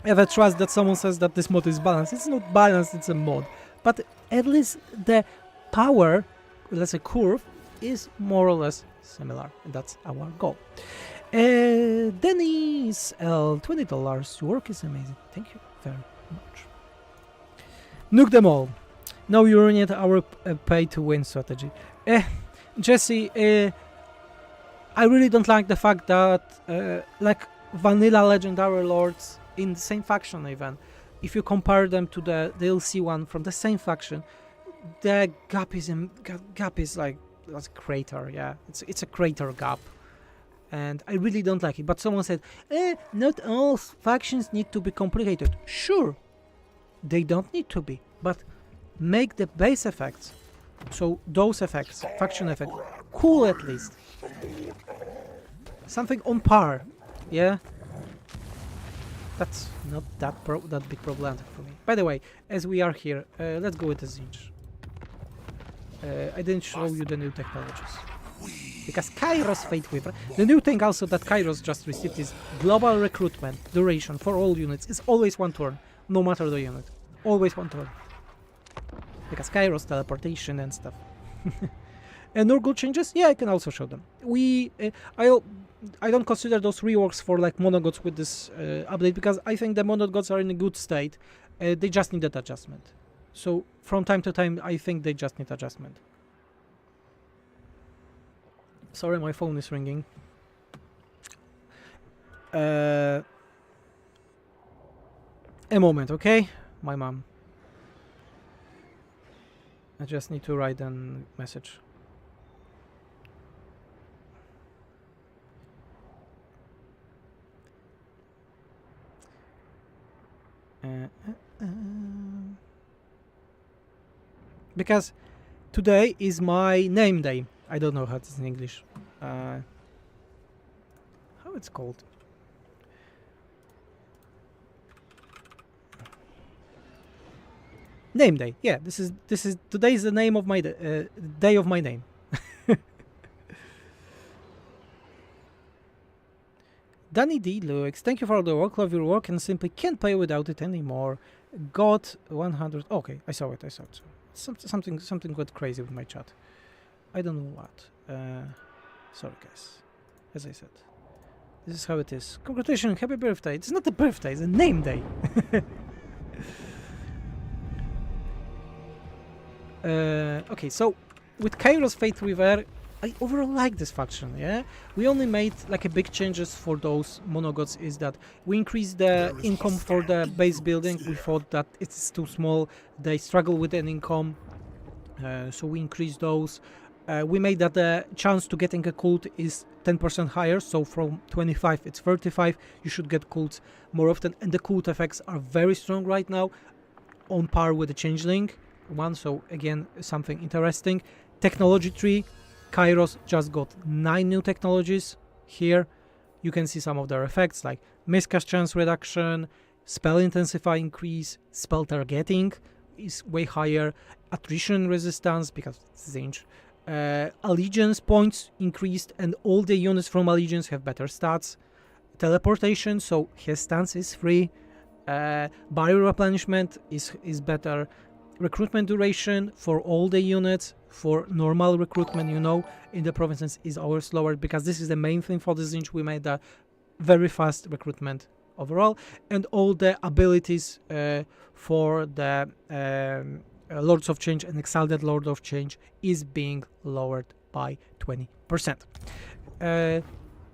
ever trust that someone says that this mod is balanced. It's not balanced, it's a mod, but at least the power, let's say curve, is more or less similar, and that's our goal. Dennis L, $20, your work is amazing, thank you very much. Nuke them all. Now you ruined our pay-to-win strategy. Jesse, I really don't like the fact that like vanilla legendary lords in the same faction, even if you compare them to the DLC one from the same faction, the gap is like a crater. Yeah, it's a crater gap, and I really don't like it. But someone said, not all factions need to be complicated. Sure, they don't need to be, but make the base effects, so those effects, faction effect, cool at least. Something on par, yeah? That's not that big problematic for me. By the way, as we are here, let's go with the Zinj. I didn't show you the new technologies. Because Kairos Fate Weaver, the new thing also that Kairos just received is global recruitment duration for all units is always 1 turn, no matter the unit. Always 1 turn. Because Kairos teleportation and stuff. And Nurgle changes? Yeah, I can also show them. I don't consider those reworks for like monogods with this update because I think the monogods are in a good state. They just need that adjustment. So from time to time, I think they just need adjustment. Sorry, my phone is ringing. A moment, okay? My mom. I just need to write a message. Because today is my name day. I don't know how it's in English. How it's called? Name day. Yeah, this is today is the name of my day of my name. Danny D. Lewix, thank you for the work, love your work, and simply can't play without it anymore. Got 100. Okay, I saw it. Something got crazy with my chat. I don't know what. Sorry, guys. As I said, this is how it is. Congratulations, happy birthday. It's not a birthday, it's a name day. Okay, so with Kairos Fate Weaver, I overall like this faction, yeah? We only made like a big changes for those monogods is that we increased the income for the base building. We thought that it's too small, they struggle with an income, so we increased those. We made that the chance to getting a cult is 10% higher, so from 25 it's 35, you should get cults more often, and the cult effects are very strong right now, on par with the Changeling one, so again, something interesting. Technology tree, Kairos just got 9 new technologies. Here you can see some of their effects like miscast chance reduction, spell intensify increase, spell targeting is way higher, attrition resistance because it's Zinch, allegiance points increased, and all the units from allegiance have better stats. Teleportation, so his stance is free. Barrier replenishment is better. Recruitment duration for all the units, for normal recruitment, you know, in the provinces is always slower because this is the main thing for the Zinch. We made a very fast recruitment overall, and all the abilities for the Lords of Change and Exalted Lord of Change is being lowered by 20%.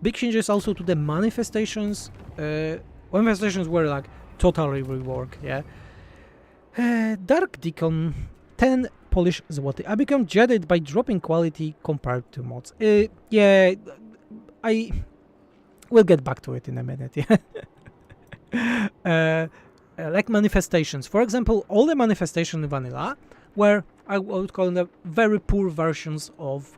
Big changes also to the manifestations. Manifestations were like totally reworked, yeah. Dark Deacon, 10 Polish zloty. I become jaded by dropping quality compared to mods. Yeah, I will get back to it in a minute, yeah. Like manifestations. For example, all the manifestations in vanilla were, I would call them, very poor versions of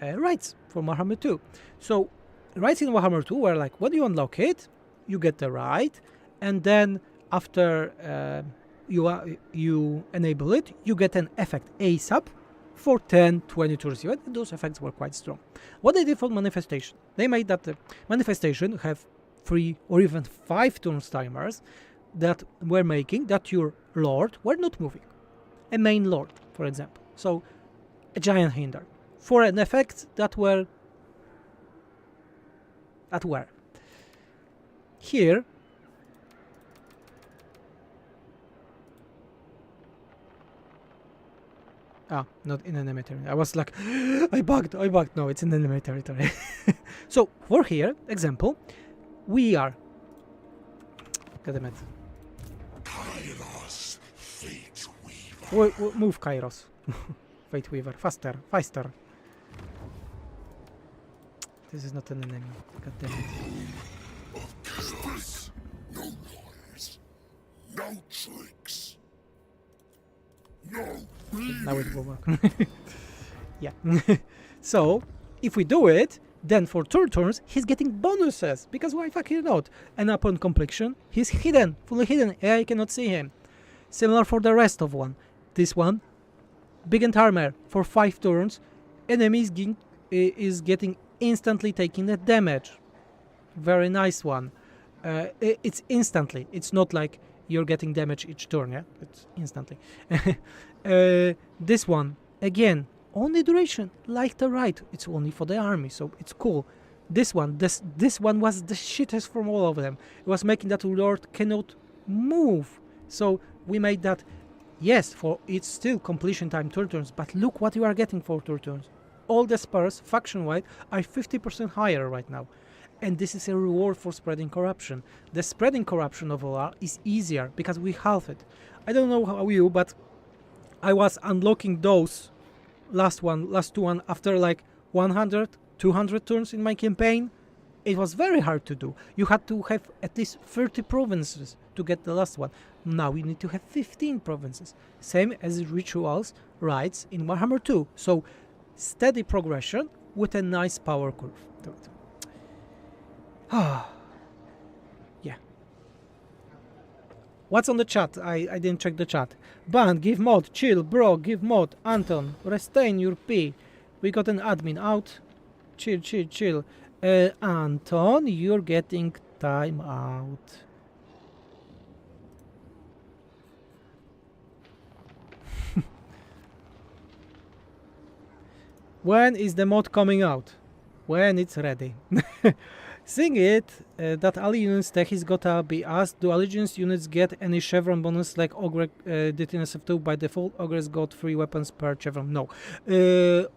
rights for Warhammer 2. So, rights in Warhammer 2 were like, when you unlock it, you get the right, and then after you enable it, you get an effect ASAP for 10-20 turns. And those effects were quite strong. What they did for manifestation, they made that the manifestation have 3 or even 5 turns timers that were making that your lord were not moving. A main lord, for example. So a giant hinder for an effect that were here. Not in enemy territory. I was like, I bugged. No, it's in enemy territory. So, for here, example, we are... God damn it. Kairos, Fate Weaver. Move, Kairos. Fate Weaver. Faster. This is not an enemy. God damn it. Of chaos. No lies. No tricks. No. Now it will work. Yeah. So, if we do it, then for 2 turns, he's getting bonuses, because why fucking not? And upon completion, he's hidden, fully hidden, AI cannot see him. Similar for the rest of one. This one, Big and Armor, for 5 turns, enemies is getting instantly taking the damage. Very nice one. It's instantly. It's not like you're getting damage each turn. Yeah, it's instantly. This one again, only duration like the right. It's only for the army, so it's cool. This one was the shittest from all of them. It was making that Lord cannot move. So we made that. Yes, for it's still completion time 2 turns, but look what you are getting for 2 turns. All the spurs, faction-wide, are 50% higher right now. And this is a reward for spreading corruption. The spreading corruption of OR is easier because we halve it. I don't know how you, but I was unlocking those last two after like 100, 200 turns in my campaign. It was very hard to do. You had to have at least 30 provinces to get the last one. Now you need to have 15 provinces. Same as rituals, rites in Warhammer 2. So steady progression with a nice power curve to it. Yeah. What's on the chat? I didn't check the chat. Ban, give mod, chill, bro, give mod, Anton, retain your P. We got an admin out. Chill. Anton, you're getting time out. When is the mod coming out? When it's ready. Sing it that all units tech is gotta be asked. Do allegiance units get any chevron bonus like Ogre did in SF2? By default, Ogres got 3 weapons per chevron. No.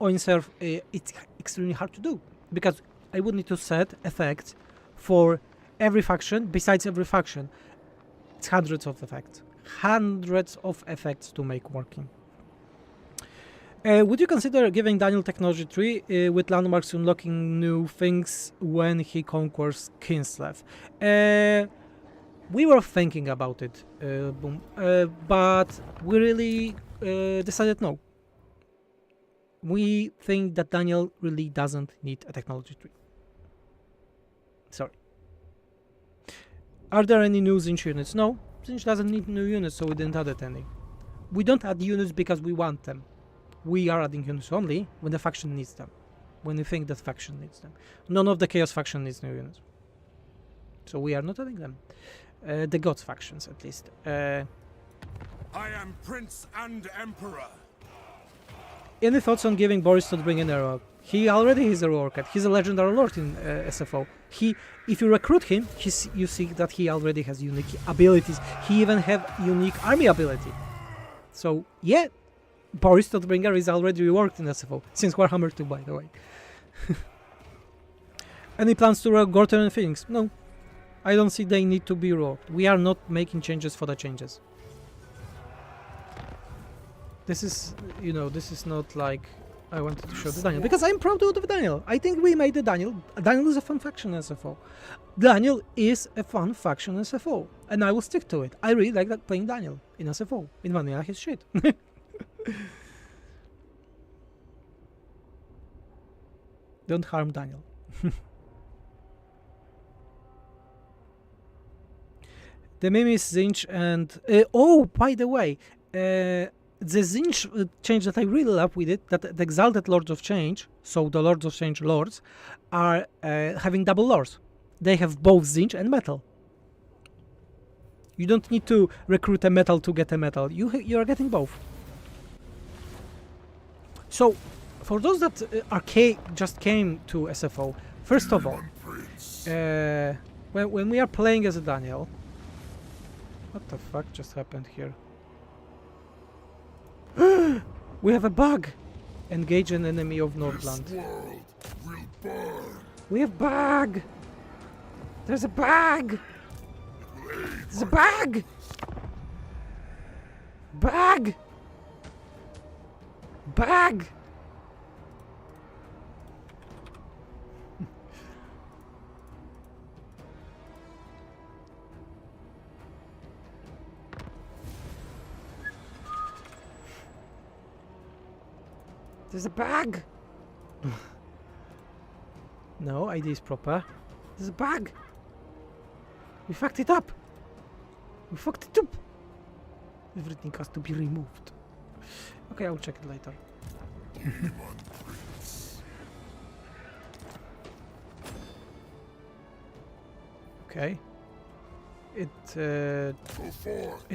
On serve, it's extremely hard to do because I would need to set effects for every faction besides every faction. It's hundreds of effects. Hundreds of effects to make working. Would you consider giving Daniel technology tree with landmarks unlocking new things when he conquers Kinslev? We were thinking about it, but we really decided no. We think that Daniel really doesn't need a technology tree. Sorry. Are there any new Zinch units? No, Zinch doesn't need new units, so we didn't add it any. We don't add units because we want them. We are adding units only when the faction needs them. When we think that faction needs them. None of the Chaos faction needs new units. So we are not adding them. The Gods factions, at least. I am Prince and Emperor. Any thoughts on giving Boris to bring in a rogue? He already is a rogue. He's a legendary lord in SFO. If you recruit him, you see that he already has unique abilities. He even have unique army ability. So yeah, Boris Todbringer is already reworked in SFO, since Warhammer 2, by the way. Any plans to rogue Gorter and Phoenix? No. I don't see they need to be rogued. We are not making changes for the changes. This is, this is not like I wanted to show the Daniel, because I'm proud of the Daniel. I think we made the Daniel. Daniel is a fun faction in SFO. Daniel is a fun faction in SFO, and I will stick to it. I really like that playing Daniel in SFO. In Vanilla, his shit. Don't harm Daniel. The meme is Zinch and... oh, by the way, the Zinch change that I really love with it, that the Exalted Lords of Change, so the Lords of Change lords, are having double lords. They have both Zinch and metal. You don't need to recruit a metal to get a metal. You are getting both. So, for those that just came to SFO, first of all, when we are playing as a Daniel, what the fuck just happened here? We have a bug! Engage an enemy of Nordland. We have bug! There's a bug! There's a bug! Bug! Bug! There's a bug! No, ID is proper. There's a bug! We fucked it up! We fucked it up! Everything has to be removed. Okay, I'll check it later. Okay. It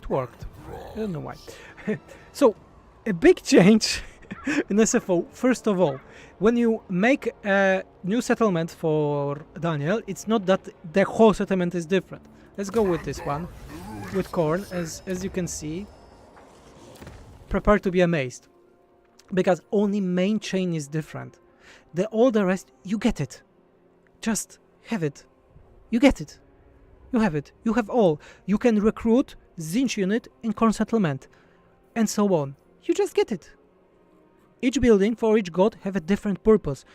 worked. I don't know why. So, a big change in SFO. First of all, when you make a new settlement for Daniel, it's not that the whole settlement is different. Let's go with this one, with corn. As you can see, prepare to be amazed, because only main chain is different. All the rest, you get it. Just have it. You get it. You have it. You have all. You can recruit Zinch unit in corn settlement, and so on. You just get it. Each building for each god have a different purpose.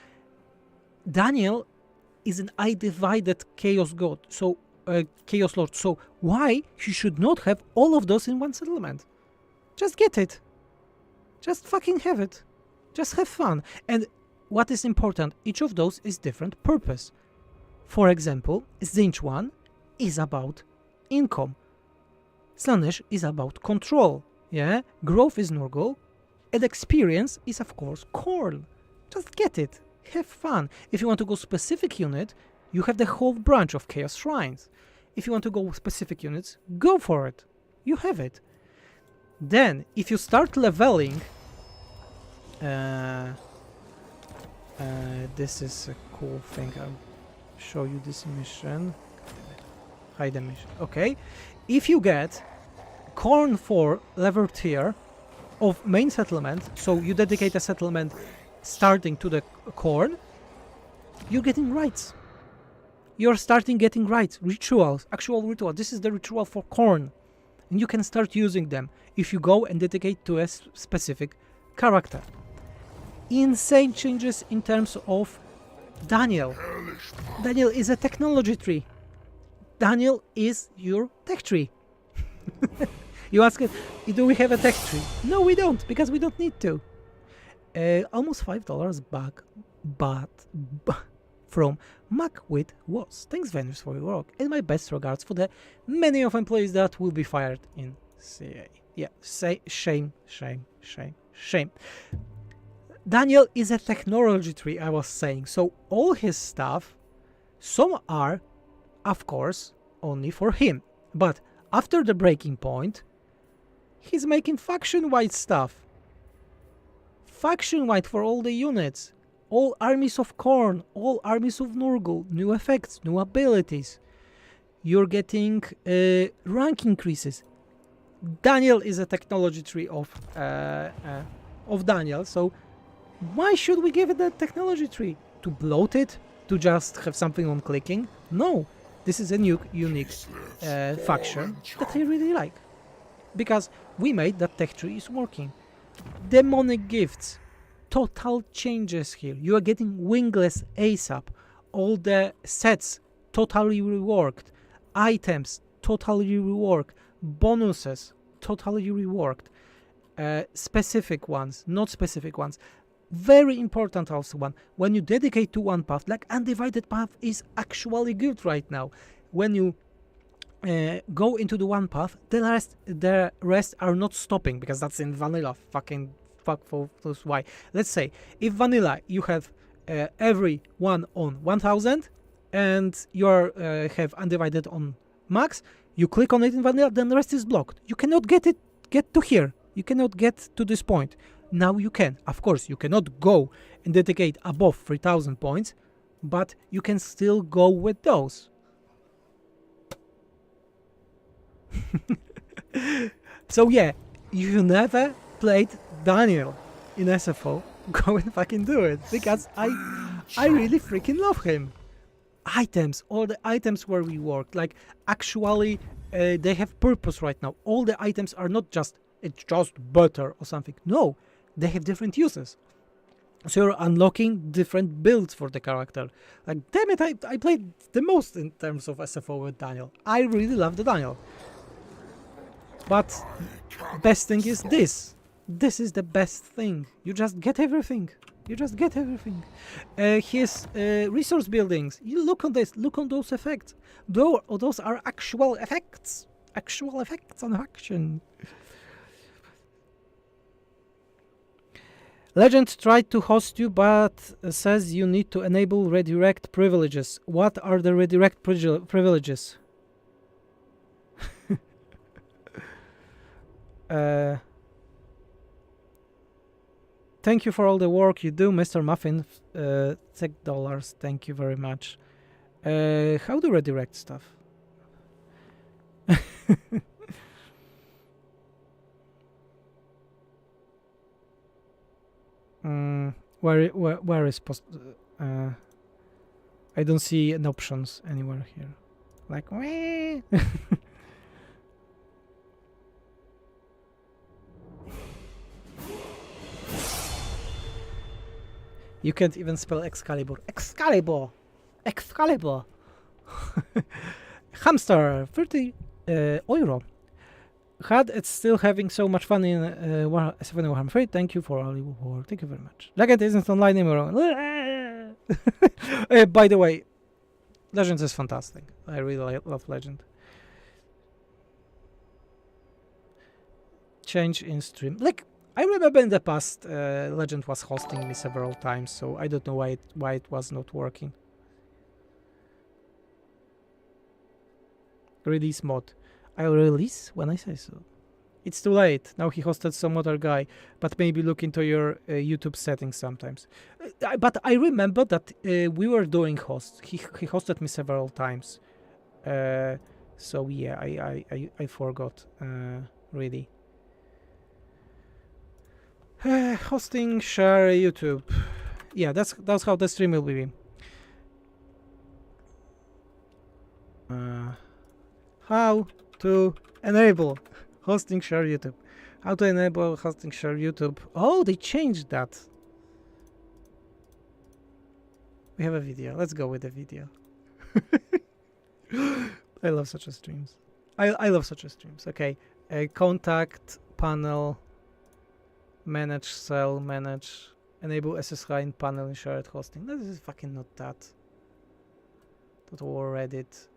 Daniel is an I-divided chaos god, so chaos lord. So why he should not have all of those in one settlement? Just get it. Just fucking have it. Just have fun. And what is important, each of those is different purpose. For example, Zinch 1 is about income. Slanesh is about control. Yeah? Growth is Nurgle. And experience is, of course, corn. Just get it. Have fun. If you want to go specific unit, you have the whole branch of Chaos Shrines. If you want to go with specific units, go for it. You have it. Then, if you start leveling... this is a cool thing. I'll show you this mission. Hide the mission. Okay. If you get corn for level tier of main settlement, so you dedicate a settlement starting to the corn, you're getting rights. You're starting getting rights. Rituals. Actual ritual. This is the ritual for corn. And you can start using them if you go and dedicate to a specific character. Insane changes in terms of Daniel. Daniel is a technology tree. Daniel is your tech tree. You ask it, do we have a tech tree? No, we don't, because we don't need to. Almost $5 back, but from Mac with was. Thanks, Venus, for your work, and my best regards for the many of employees that will be fired in CA. Yeah, say shame, shame, shame, shame. Daniel is a technology tree, I was saying, so all his stuff, some are, of course, only for him. But after the breaking point, he's making faction-wide stuff. Faction-wide for all the units. All armies of Khorne, all armies of Nurgle, new effects, new abilities. You're getting rank increases. Daniel is a technology tree of Daniel, so why should we give it a technology tree? To bloat it? To just have something on clicking? No, this is a new, unique faction that I really like. Because we made that tech tree is working. Demonic gifts. Total changes here. You are getting wingless ASAP. All the sets totally reworked. Items totally reworked. Bonuses totally reworked. Specific ones, not specific ones. Very important also one. When you dedicate to one path, like Undivided Path is actually good right now. When you go into the one path, the rest are not stopping, because that's in vanilla. Fucking fuck for those why. Let's say if vanilla you have every one on 1000 and you have undivided on max, you click on it in vanilla, then the rest is blocked. You cannot get to here. You cannot get to this point. Now you can. Of course, you cannot go and dedicate above 3000 points, but you can still go with those. So yeah, if you never played Daniel in SFO, go and fucking do it, because I really freaking love him. Items, all the items where we work, like actually they have purpose right now. All the items are not just it's just butter or something. No, they have different uses. So you're unlocking different builds for the character. Like, damn it, I played the most in terms of SFO with Daniel. I really love the Daniel. But best thing is this. This is the best thing. You just get everything. You just get everything. His resource buildings. You look on this. Look on those effects. Those are actual effects. Actual effects on action. Legend tried to host you, but says you need to enable redirect privileges. What are the redirect privileges? Thank you for all the work you do, Mr. Muffin. $6. Thank you very much. How do redirect stuff? Where is post? I don't see an options anywhere here. Like, wee. You can't even spell Excalibur. Excalibur! Excalibur! Hamster! 30 euro. It's still having so much fun in SFO Warhammer 3. Thank you for all your work. Thank you very much. Legend isn't online anymore. By the way, Legends is fantastic. I really love Legend. Change in stream. Like, I remember in the past, Legend was hosting me several times, so I don't know why it was not working. Release mod. I'll release when I say so. It's too late. Now he hosted some other guy, but maybe look into your YouTube settings sometimes. But I remember that we were doing hosts. He hosted me several times. So yeah, I forgot really. Hosting, share, YouTube. Yeah, that's how the stream will be. How to enable hosting, share, YouTube. How to enable hosting, share, YouTube. Oh, they changed that. We have a video. Let's go with the video. I love such a streams. I love such a streams. Okay. Contact, panel, manage, cell, manage, enable SSH in panel and shared hosting. This is fucking not that. Totalwar Reddit.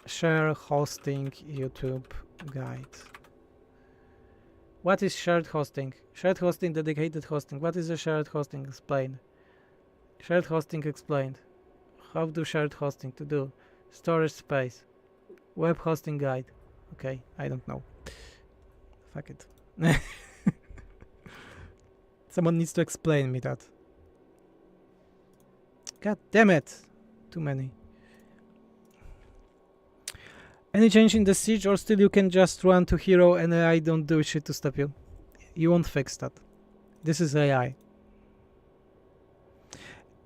Share hosting YouTube guide. What is shared hosting? Shared hosting, dedicated hosting. What is a shared hosting? Explain. Shared hosting explained. How do shared hosting to do? Storage space. Web hosting guide. Okay, I don't know. Fuck it. Someone needs to explain me that. God damn it. Too many. Any change in the siege, or still you can just run to hero and AI don't do shit to stop you? You won't fix that. This is AI.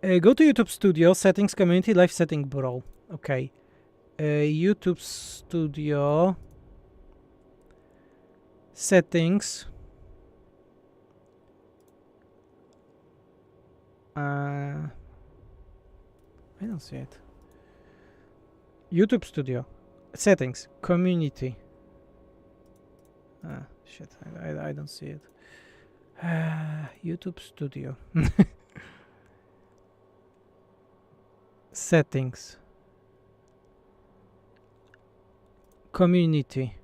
Go to YouTube Studio, settings, community, live setting, bro. Okay. YouTube Studio. Settings. I don't see it. YouTube Studio. Settings, community. Ah, shit, I don't see it. YouTube Studio. Settings. Community.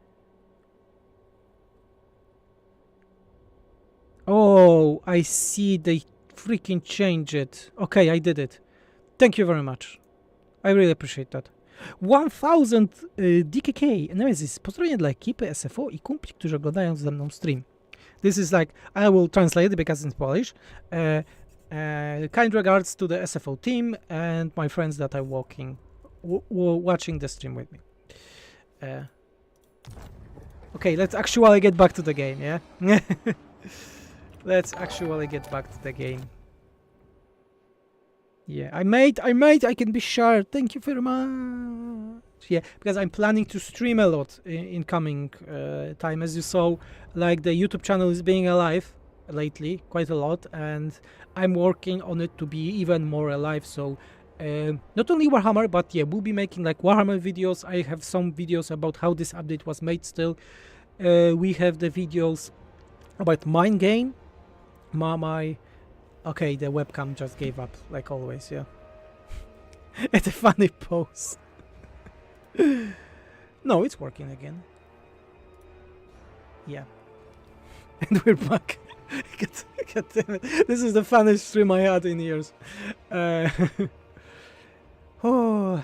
Oh, I see they freaking changed it. Okay, I did it. Thank you very much. I really appreciate that. 1000 DKK. Nemesis. Pozdrowienia dla ekipy SFO i kumpli, którzy oglądają ze mną stream. This is like, I will translate because it's Polish. Kind regards to the SFO team and my friends that are watching the stream with me. Okay, let's actually get back to the game, yeah? Let's actually get back to the game. Yeah, I can be sure. Thank you very much. Yeah, because I'm planning to stream a lot in coming time. As you saw, like the YouTube channel is being alive lately, quite a lot, and I'm working on it to be even more alive. So not only Warhammer, but yeah, we'll be making like Warhammer videos. I have some videos about how this update was made still. We have the videos about Mind Game. Okay, the webcam just gave up, like always, yeah. It's a funny pose. No, it's working again. Yeah. And we're back. God damn it. This is the funniest stream I had in years. Oh.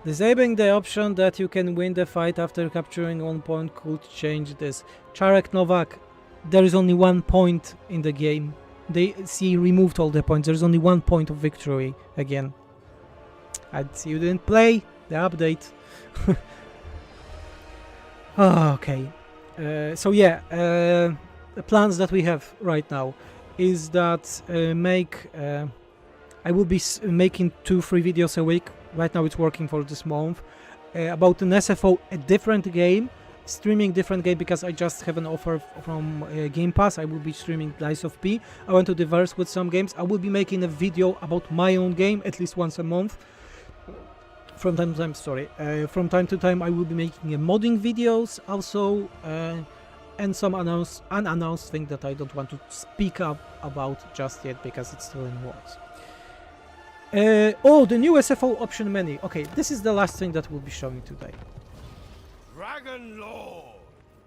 Disabling the option that you can win the fight after capturing 1 point could change this. Czarek Novak, there is only 1 point in the game. They removed all the points. There's only 1 point of victory again. I'd see you didn't play the update. Okay. So yeah, the plans that we have right now is that I will be making 2-3 videos a week. Right now it's working for this month. About an SFO, a different game, streaming different game because I just have an offer from Game Pass. I will be streaming Lies of P. I want to diverse with some games. I will be making a video about my own game at least once a month. From time to time I will be making modding videos also, and some unannounced thing that I don't want to speak up about just yet because it's still in works. Oh, the new SFO option menu. Okay, this is the last thing that we'll be showing today. Dragon Lord.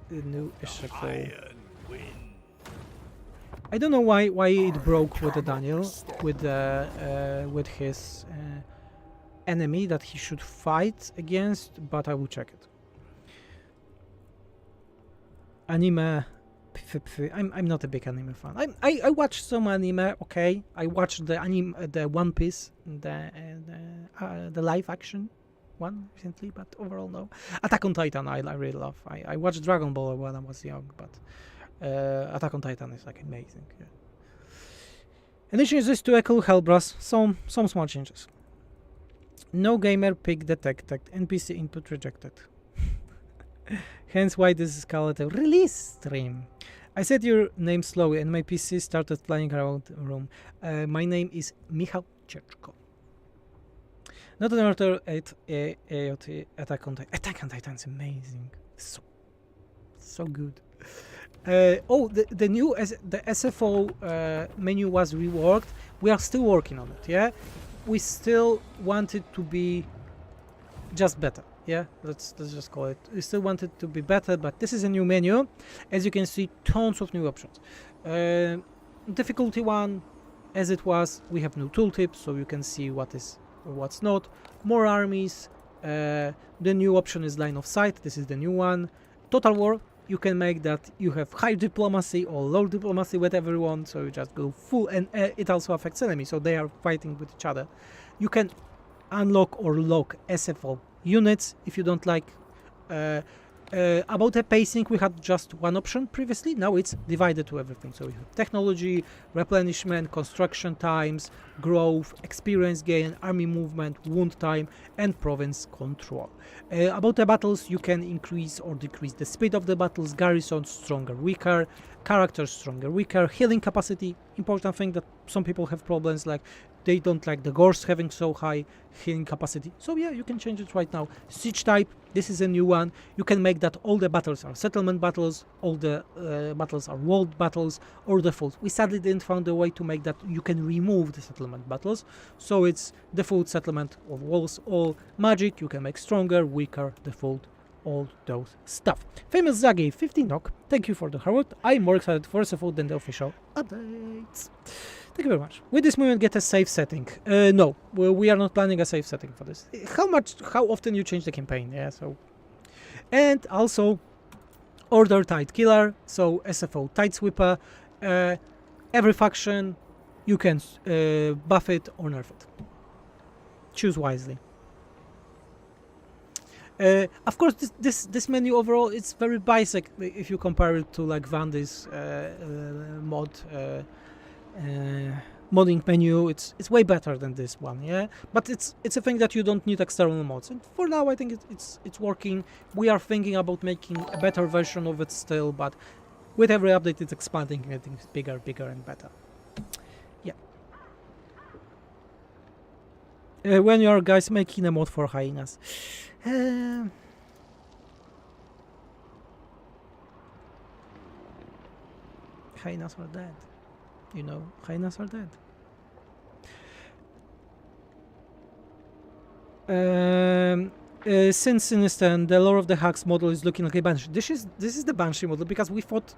The new SFO. Iron Wind. I don't know why it broke with the Daniel, with his enemy that he should fight against, but I will check it. Anime. I'm not a big anime fan. I watched some anime. Okay, I watched the One Piece, the live action one recently, but overall no. Attack on Titan I really love. I watched Dragon Ball when I was young, but Attack on Titan is like amazing. Yeah. Addition is this to echo Hellbrass. Some small changes. No gamer pick detected. NPC input rejected. Hence why this is called a release stream. I said your name slowly and my PC started flying around the room. My name is Michał Cieczko. Not an author at AOT Attack on Titan. Attack on Titan is amazing. So good. The new the SFO menu was reworked. We are still working on it. Yeah, we still want it to be just better. Yeah, let's just call it. We still want it to be better, but this is a new menu. As you can see, tons of new options. Difficulty 1, as it was, we have new tooltips, so you can see what is or what's not. More armies. The new option is line of sight. This is the new one. Total war. You can make that you have high diplomacy or low diplomacy, whatever you want. So you just go full, and it also affects enemies, so they are fighting with each other. You can unlock or lock SFO units if you don't like. About the pacing, we had just one option previously. Now it's divided to everything. So we have technology, replenishment, construction times, growth, experience gain, army movement, wound time, and province control. About the battles, you can increase or decrease the speed of the battles, garrisons stronger, weaker, characters stronger, weaker, healing capacity. Important thing that some people have problems, like they don't like the Gors having so high healing capacity. So yeah, you can change it right now. Siege type, this is a new one. You can make that all the battles are settlement battles, all the battles are walled battles, or default. We sadly didn't find a way to make that you can remove the settlement battles. So it's default settlement of walls, all magic. You can make stronger, weaker, default, all those stuff. Famous Zagi, 15 knock. Thank you for the hard work. I'm more excited for SFO than the official updates. Thank you very much. Will this movement get a save setting? No, we are not planning a save setting for this. How often you change the campaign? Yeah, so. And also, Order Tide Killer, so SFO Tide Sweeper. Every faction, you can buff it or nerf it. Choose wisely. Of course, this menu overall, it's very basic if you compare it to like Vandy's modding menu. It's way better than this one, yeah. But it's a thing that you don't need external mods. And for now, I think it's working. We are thinking about making a better version of it still, but with every update, it's expanding, getting bigger, and better. Yeah. When you are guys making a mod for hyenas. Hyenas are dead. You know, hyenas are dead. since Sinister and the Lore of the Hacks model is looking like a Banshee. This is the Banshee model because we thought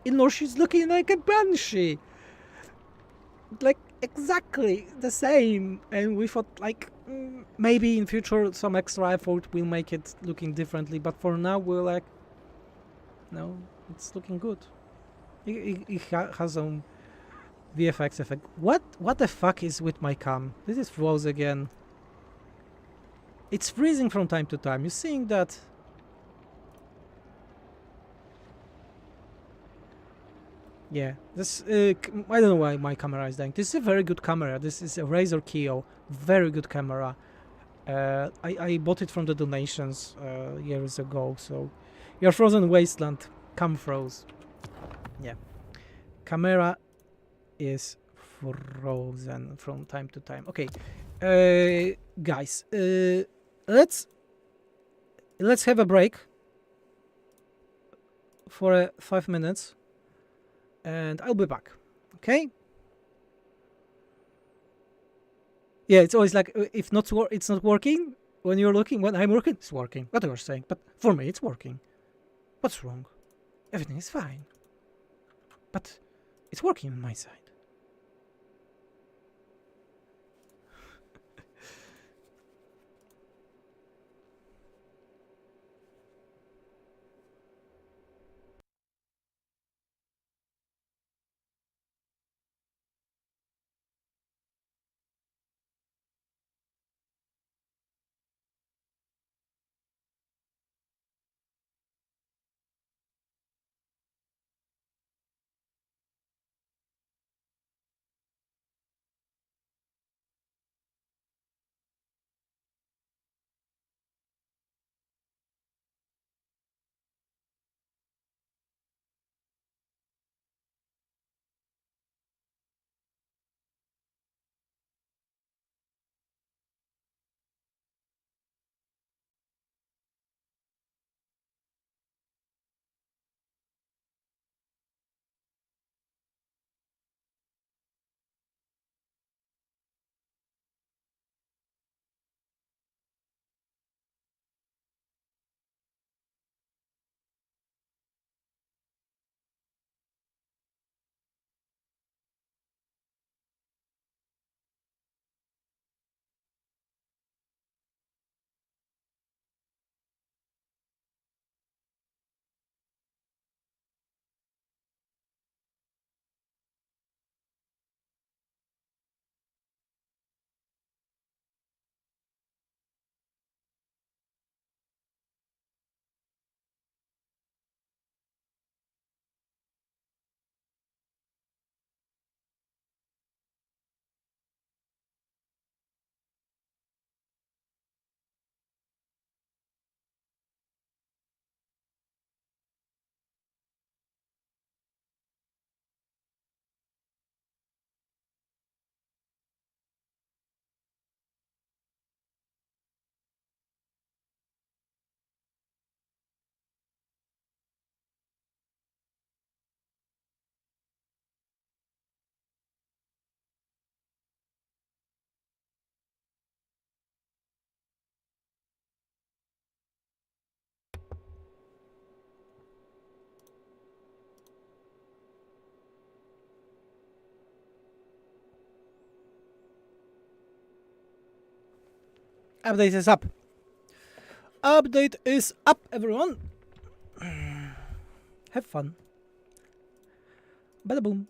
in lore she's looking like a Banshee. Like exactly the same, and we thought like maybe in future some extra effort will make it looking differently, but for now we're like, no, it's looking good. It has some VFX effect. What the fuck is with my cam? This is froze again. It's freezing from time to time. You're seeing that? Yeah, this I don't know why my camera is dying. This is a very good camera. This is a Razer Keo, very good camera. I bought it from the donations years ago. So, your frozen wasteland, cam froze. Yeah, camera is frozen from time to time. Okay, guys, let's have a break for 5 minutes. And I'll be back, okay? Yeah, it's always like if it's not working when you're looking. When I'm working, it's working. What you're saying, but for me, it's working. What's wrong? Everything is fine, but it's working on my side. Update is up. Update is up, everyone. Have fun. Bada boom.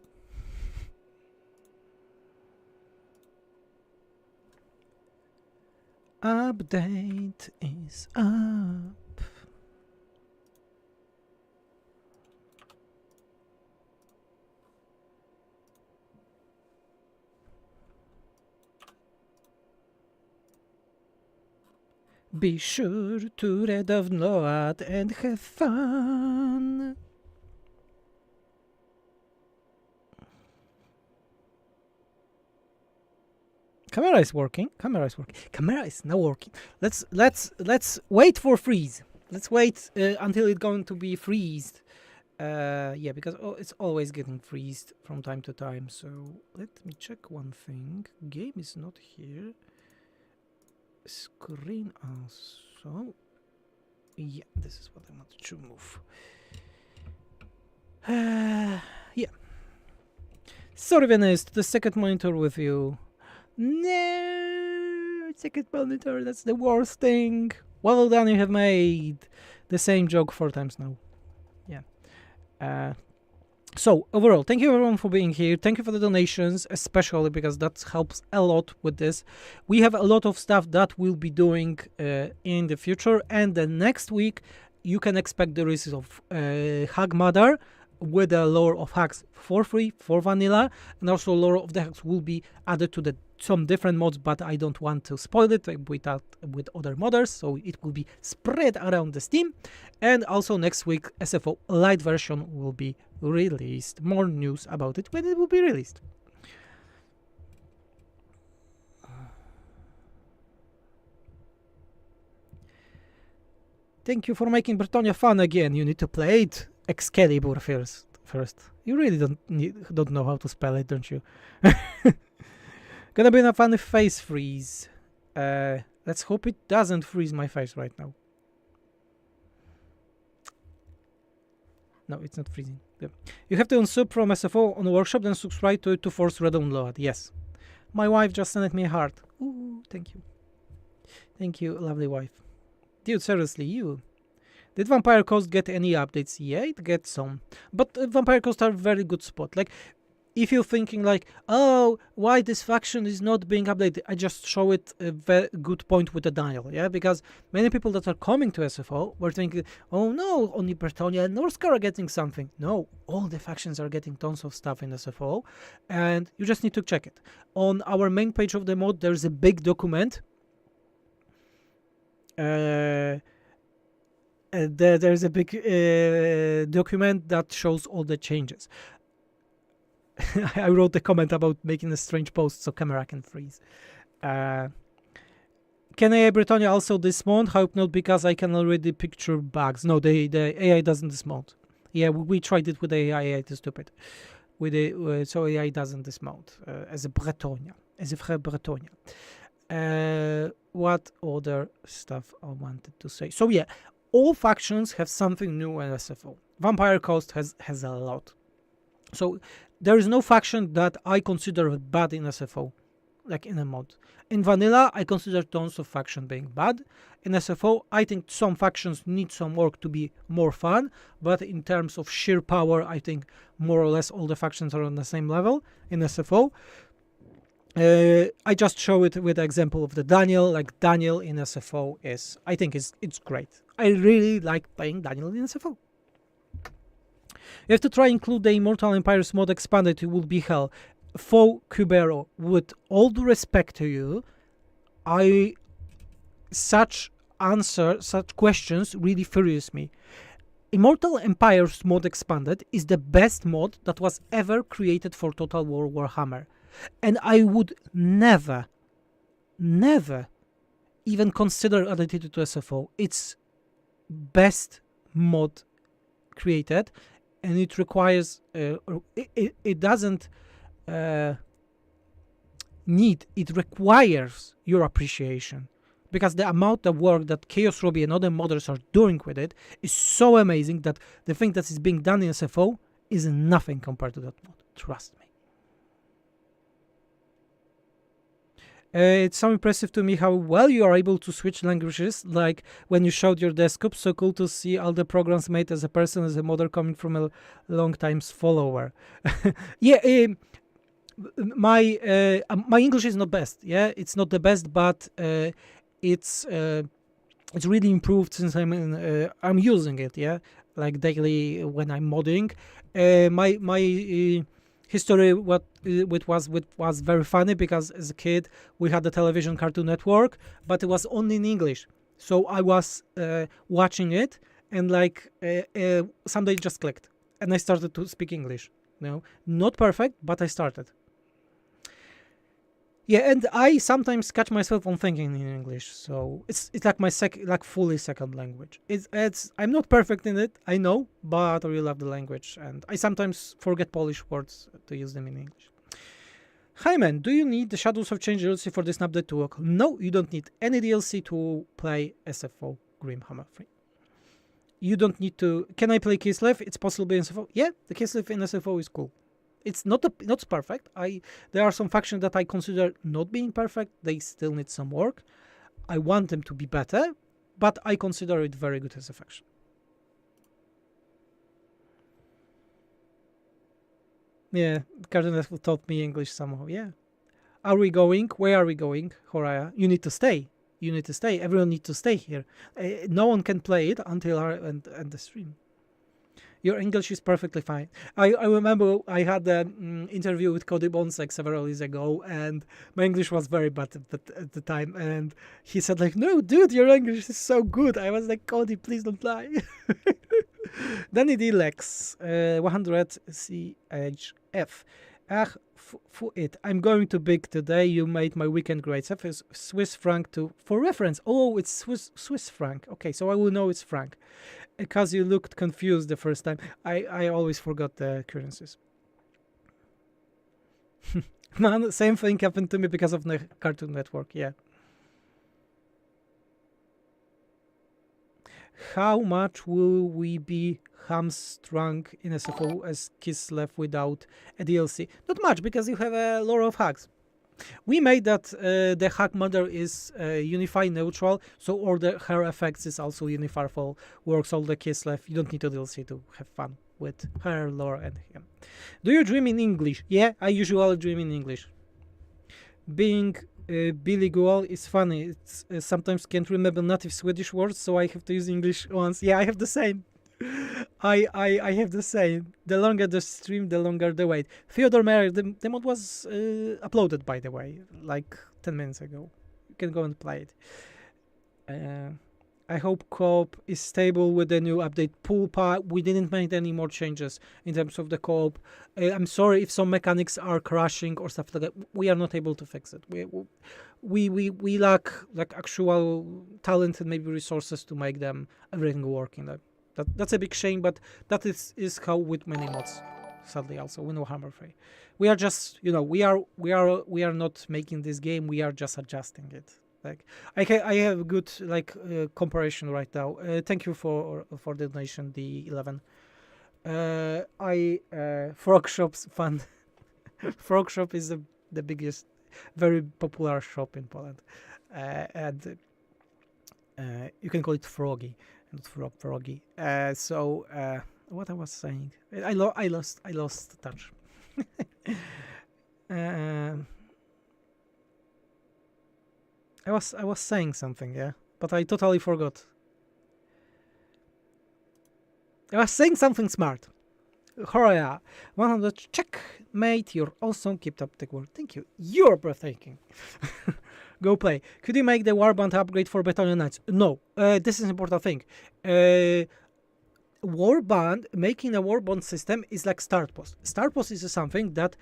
Update is up. Be sure to download and have fun. Camera is working. Camera is working. Camera is now working. Let's wait for freeze. Let's wait until it's going to be freezed. Yeah, because it's always getting freezed from time to time. So let me check one thing. Game is not here. screen also. Yeah, this is what I wanted to move. Yeah. Sorry, Venice, the second monitor with you. No, second monitor, that's the worst thing. Well done, you have made the same joke 4 times now. Yeah. So, overall, thank you everyone for being here. Thank you for the donations, especially because that helps a lot with this. We have a lot of stuff that we'll be doing in the future, and the next week you can expect the release of Hag Mother with the lore of hacks for free for vanilla, and also lore of the hacks will be added to some different mods, but I don't want to spoil it with other modders, so it will be spread around the Steam. And also next week SFO Lite version will be released. More news about it when it will be released. Thank you for making Bretonia fun again. You need to play it Excalibur first. You really don't know how to spell it, don't you? Gonna be a funny face freeze. Let's hope it doesn't freeze my face right now. No, it's not freezing. Yeah. You have to unsub from SFO on workshop, then subscribe to it to force redownload. Yes. My wife just sent me a heart. Ooh, thank you. Thank you, lovely wife. Dude, seriously, you. Did Vampire Coast get any updates? Yeah, it gets some. But Vampire Coast are a very good spot. Like, if you're thinking like, oh, why this faction is not being updated, I just show it a very good point with the Daniel, yeah? Because many people that are coming to SFO were thinking, oh no, only Bretonia and Northcar are getting something. No, all the factions are getting tons of stuff in SFO, and you just need to check it. On our main page of the mod, there's a big document. There's a big document that shows all the changes. I wrote a comment about making a strange post so camera can freeze. Can AI Bretonia also dismount? Hope not, because I can already picture bugs. No, the AI doesn't dismount. Yeah, we tried it with AI. AI is stupid. So AI doesn't dismount as a Bretonia, as a frère Bretonia. What other stuff I wanted to say? So yeah, all factions have something new in SFO. Vampire Coast has a lot. So there is no faction that I consider bad in SFO, like in a mod. In vanilla, I consider tons of faction being bad. In SFO, I think some factions need some work to be more fun, but in terms of sheer power, I think more or less all the factions are on the same level in SFO. I just show it with the example of the Daniel. Like Daniel in SFO I think it's great. I really like playing Daniel in SFO. You have to try include the Immortal Empires mod expanded. It will be hell. Faux Cubero, with all due respect to you, such questions really furious me. Immortal Empires mod expanded is the best mod that was ever created for Total War Warhammer. And I would never even consider adding it to SFO. It's best mod created, and it requires it doesn't need, it requires your appreciation, because the amount of work that Chaos Robbie and other modders are doing with it is so amazing that the thing that is being done in SFO is nothing compared to that mod. Trust me. It's so impressive to me how well you are able to switch languages, like when you showed your desktop. So cool to see all the programs made as a person, as a modder coming from a long time follower. Yeah, my English is not best. Yeah, it's not the best, but it's really improved since I'm using it. Yeah, like daily when I'm modding. My history was very funny, because as a kid we had the television Cartoon Network, but it was only in English. So I was watching it, and like someday it just clicked, and I started to speak English. You know, not perfect, but I started. Yeah, and I sometimes catch myself on thinking in English, so it's like my fully second language. I'm not perfect in it, I know, but I really love the language, and I sometimes forget Polish words to use them in English. Hi man, do you need the Shadows of Change DLC for this update to work? No, you don't need any DLC to play SFO Grimhammer 3. You don't need to... Can I play Kislev? It's possible in SFO. Yeah, the Kislev in SFO is cool. It's not perfect. There are some factions that I consider not being perfect. They still need some work. I want them to be better, but I consider it very good as a faction. Yeah, Cardinal taught me English somehow. Yeah. Are we going? Where are we going, Horaya? You need to stay. You need to stay. Everyone needs to stay here. No one can play it until our end the stream. Your English is perfectly fine. I remember I had an interview with Cody Bones like several years ago, and my English was very bad at the time. And he said like, "No, dude, your English is so good." I was like, "Cody, please don't lie." Danny D. Lex, 100 CHF. It. I'm going to big today. You made my weekend great. Swiss franc for reference. Oh, it's Swiss franc. Okay, so I will know it's franc. Because you looked confused the first time. I always forgot the currencies. Man, same thing happened to me because of the Cartoon Network, yeah. How much will we be hamstrung in SFO as Kislev without a DLC? Not much, because you have a lot of hacks. We made that the hack model is unify neutral, so all her effects is also universal, works all the Kislev. You don't need a DLC to have fun with her lore and him. Do you dream in English? Yeah, I usually dream in English. Being bilingual is funny. It's sometimes can't remember native Swedish words, so I have to use English ones. Yeah, I have the same. I have the same. The longer the stream, the longer the wait. Fyodor Meyer, the mod was uploaded, by the way, like 10 minutes ago. You can go and play it. I hope co-op is stable with the new update pool pack. We didn't make any more changes in terms of the co-op. I'm sorry if some mechanics are crashing or stuff like that. We are not able to fix it. We lack like actual talent and maybe resources to make them everything working. That's a big shame, but that is how with many mods. Sadly, also we know Hammer 3. We are just we are not making this game. We are just adjusting it. Like I have a good comparison right now. Thank you for the donation, the 11. Frog Shop's fun. Frog Shop is the biggest, very popular shop in Poland, and you can call it Froggy, not Froggy. So what I was saying, I lost touch. I was saying something, yeah, but I totally forgot. I was saying something smart. Horaya, 100 checkmate. You're awesome. Keep up the work. Thank you. You're breathtaking. Go play. Could you make the warband upgrade for Battalion Knights? No. This is an important thing. Making a warband system is like start post. Start post is something that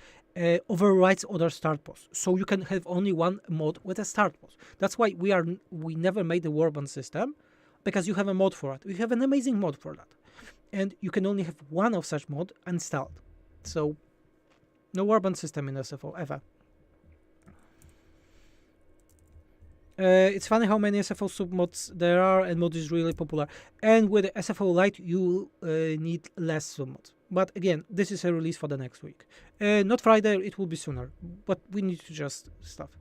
overrides other start posts. So you can have only one mod with a start post. That's why we never made a warband system, because you have a mod for it. We have an amazing mod for that. And you can only have one of such mod installed. So no warband system in SFO ever. It's funny how many SFO submods there are, and mod is really popular. And with SFO Lite, you need less submods. But again, this is a release for the next week. Not Friday, it will be sooner. But we need to just stuff.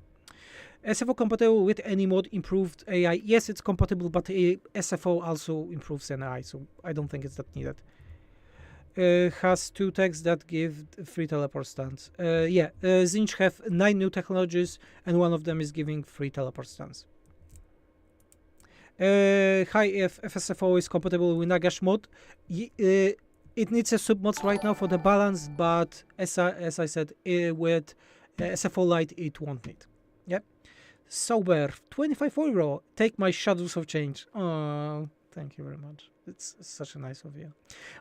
SFO compatible with any mod, improved AI. Yes, it's compatible, but SFO also improves AI, so I don't think it's that needed. Has 2 techs that give free teleport stuns. Zinch have 9 new technologies, and one of them is giving free teleport stuns. If FSFO is compatible with Nagash mod, it needs a submods right now for the balance, but as I said, with SFO Lite, it won't need. Yep. Sober, 25 euro. Take my Shadows of Change. Oh, thank you very much. It's such a nice of you.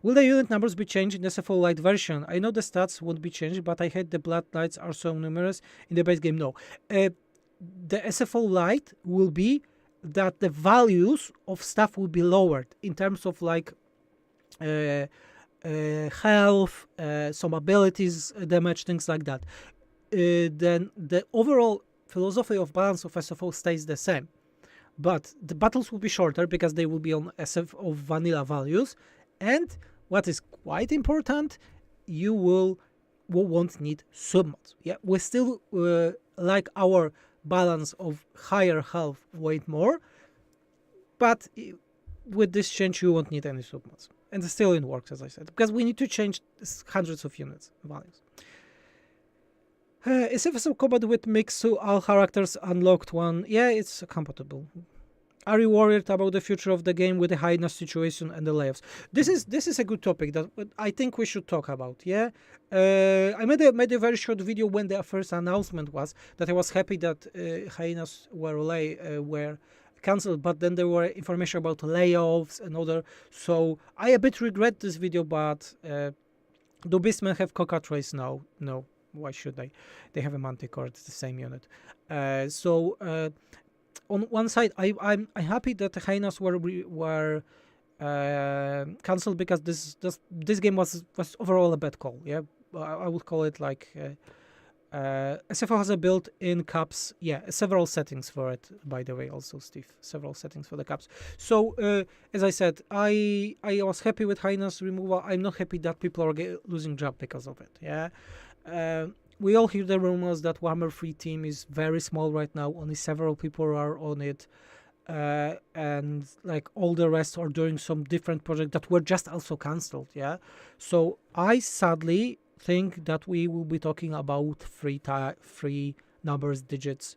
Will the unit numbers be changed in the SFO Lite version? I know the stats won't be changed, but I heard the Blood Knights are so numerous in the base game. No. The SFO Lite will be that the values of stuff will be lowered in terms of like health, some abilities damage, things like that. then the overall philosophy of balance of SFO stays the same. But the battles will be shorter because they will be on SFO vanilla values. And what is quite important, you won't need submods. Yeah, we still like our balance of higher health weight more, but with this change you won't need any submods. And still it works, as I said, because we need to change hundreds of units values. Is SFO compatible with mix so all characters unlocked one? Yeah, it's compatible. Are you worried about the future of the game with the highness situation and the layoffs? This is a good topic that I think we should talk about. Yeah, I made a very short video when the first announcement was that I was happy that hyenas were cancelled, but then there were information about layoffs and other. So I a bit regret this video, but do Beastmen have cockatrice now? No. Why should they? They have a Manticore. It's the same unit. On one side, I'm happy that the hyenas were cancelled because this game was overall a bad call. Yeah, I would call it like SFO has a built-in caps. Yeah, several settings for it. By the way, also Steve, several settings for the caps. So as I said, I was happy with hyenas removal. I'm not happy that people are losing job because of it. Yeah. We all hear the rumors that Warhammer 3 team is very small right now. Only several people are on it, and like all the rest are doing some different projects that were just also cancelled. Yeah, so I sadly think that we will be talking about three numbers, digits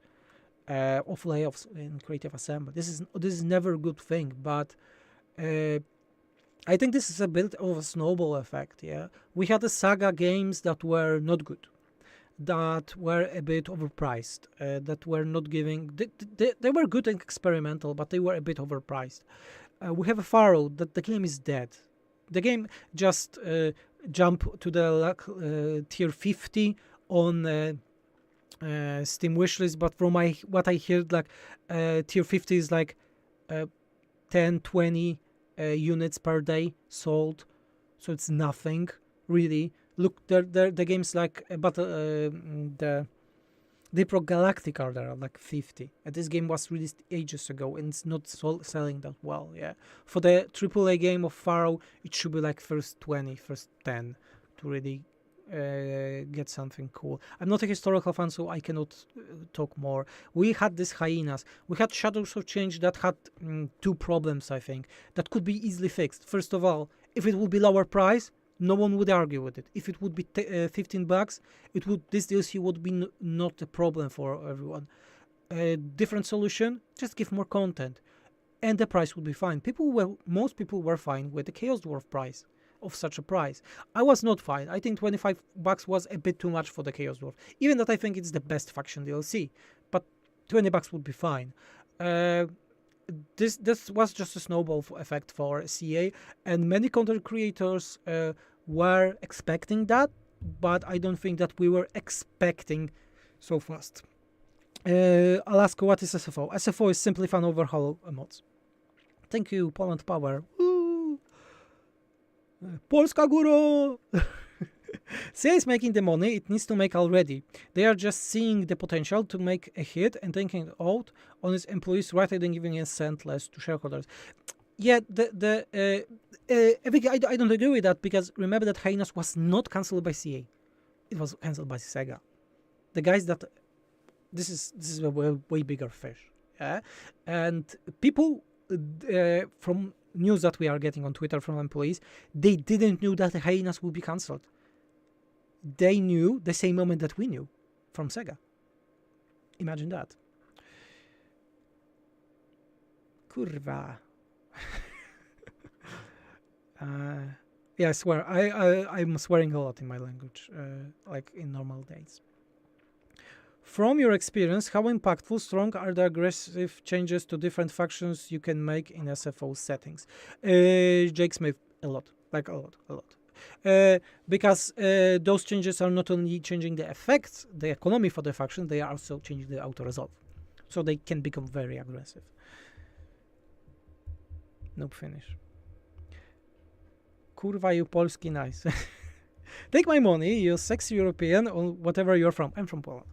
of layoffs in Creative Assembly. This is never a good thing, but I think this is a bit of a snowball effect. Yeah, we had the Saga games that were not good, that were a bit overpriced, that were not giving. They were good and experimental, but they were a bit overpriced. We have a Pharaoh that the game is dead. The game just jumped to the tier 50 on Steam wishlist, but from what I heard, like tier 50 is like 10-20 units per day sold, so it's nothing really. Look, the games like the Deep Galactic are there like 50, and this game was released ages ago and it's not selling that well. Yeah, for the AAA game of Pharaoh, it should be like first 20, first 10 to really get something cool. I'm not a historical fan, so I cannot talk more. We had these hyenas. We had Shadows of Change that had two problems, I think, that could be easily fixed. First of all, if it would be lower price, no one would argue with it. If it would be $15, this DLC would be not a problem for everyone. Different solution, just give more content, and the price would be fine. Most people were fine with the Chaos Dwarf price of such a price. I was not fine. I think $25 was a bit too much for the Chaos Dwarf. Even that I think it's the best faction DLC, but $20 would be fine. This was just a snowball effect for CA, and many content creators were expecting that, but I don't think that we were expecting so fast. Alaska, what is SFO? SFO is simply fan overhaul mods. Thank you, Poland Power. Woo! Polska Góra! CA is making the money it needs to make already. They are just seeing the potential to make a hit and taking it out on its employees rather than giving a cent less to shareholders. Yeah, I don't agree with that, because remember that Hyenas was not cancelled by CA. It was cancelled by Sega. The guys that... This is a way bigger fish. Yeah? And people from news that we are getting on Twitter from employees, they didn't know that the Hyenas will be cancelled. They knew the same moment that we knew from Sega. Imagine that. Kurwa. Yeah, I swear. I'm swearing a lot in my language, like in normal days. From your experience, how impactful, strong are the aggressive changes to different factions you can make in SFO settings? Jake Smith, a lot. Because those changes are not only changing the effects, the economy for the faction, they are also changing the auto-resolve. So they can become very aggressive. Nope, finish. Kurwa, you Polski, nice. Take my money, you sexy European, or whatever you're from. I'm from Poland.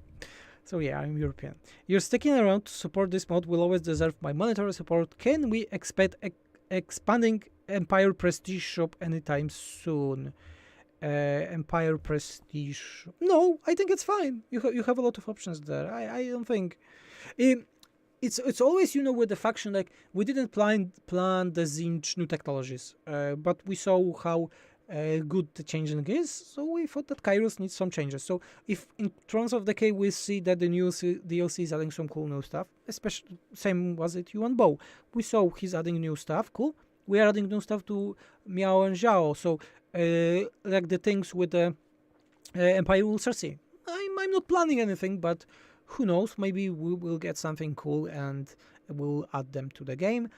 So yeah, I'm European. You're sticking around to support this mod will always deserve my monetary support. Can we expect expanding Empire Prestige shop anytime soon? Empire Prestige. No, I think it's fine. You have a lot of options there. I don't think. It's always, you know, with the faction, like, we didn't plan the Zinj new technologies, but we saw how good the changing is, so we thought that Kairos needs some changes. So if in Thrones of Decay we see that the new DLC is adding some cool new stuff, especially same was it Yuan Bo. We saw he's adding new stuff, cool. We are adding new stuff to Miao and Zhao, so like the things with the Empire we'll start seeing. I'm not planning anything, but who knows, maybe we will get something cool and we'll add them to the game.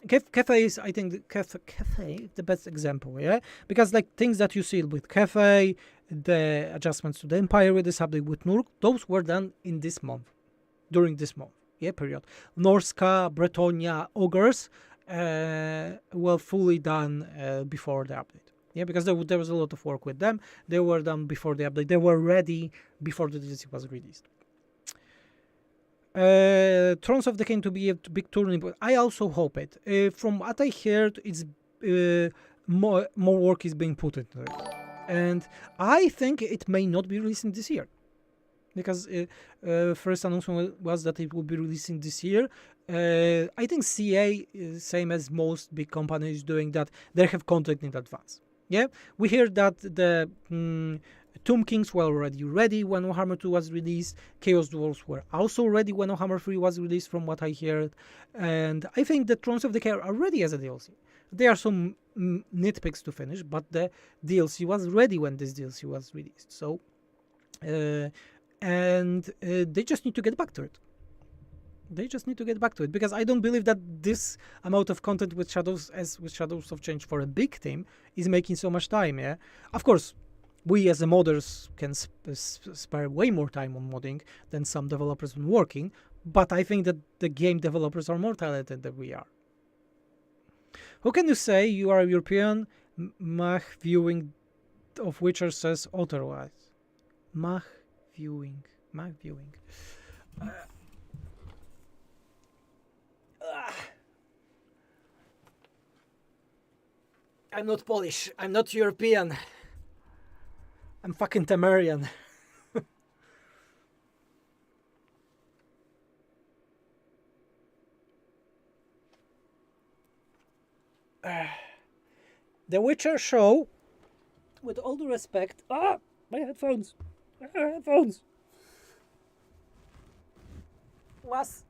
Cafe is, I think, Cafe the best example, yeah? Because, like, things that you see with Cafe, the adjustments to the Empire with this update with Nurk, those were done in this month, during this month, yeah, period. Norska, Bretonia, Ogres were fully done before the update. Yeah, because there was a lot of work with them. They were done before the update. They were ready before the DLC was released. Thrones of the King to be a big tournament, but I also hope it. From what I heard, it's more work is being put into it, and I think it may not be releasing this year, because first announcement was that it will be releasing this year. I think CA, same as most big companies doing that, they have content in advance. Yeah, we hear that the Tomb Kings were already ready when Warhammer 2 was released. Chaos Dwarfs were also ready when Warhammer 3 was released, from what I heard. And I think the Thrones of the Care are ready as a DLC. There are some nitpicks to finish, but the DLC was ready when this DLC was released. So, they just need to get back to it. Because I don't believe that this amount of content with Shadows of Change for a big team is making so much time. Yeah, of course, we as the modders can spare way more time on modding than some developers when working, but I think that the game developers are more talented than we are. Who can you say you are European? Mach viewing of Witcher says otherwise. Mach viewing. I'm not Polish. I'm not European. I'm fucking Temerian. The Witcher show, with all due respect... my headphones! Was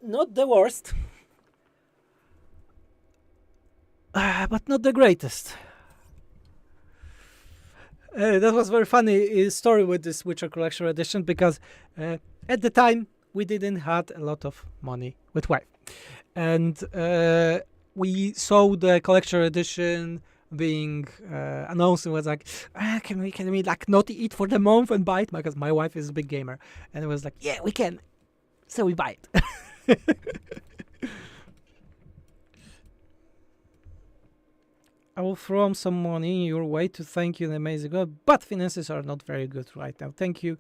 not the worst, but not the greatest. That was very funny story with this Witcher Collection Edition, because at the time we didn't had a lot of money with Wife, and we saw the Collection Edition being announced, and was like, can we like not eat for the month and buy it, because my wife is a big gamer, and it was like, yeah, we can, so we buy it. I will throw some money your way to thank you, the amazing God, but finances are not very good right now. Thank you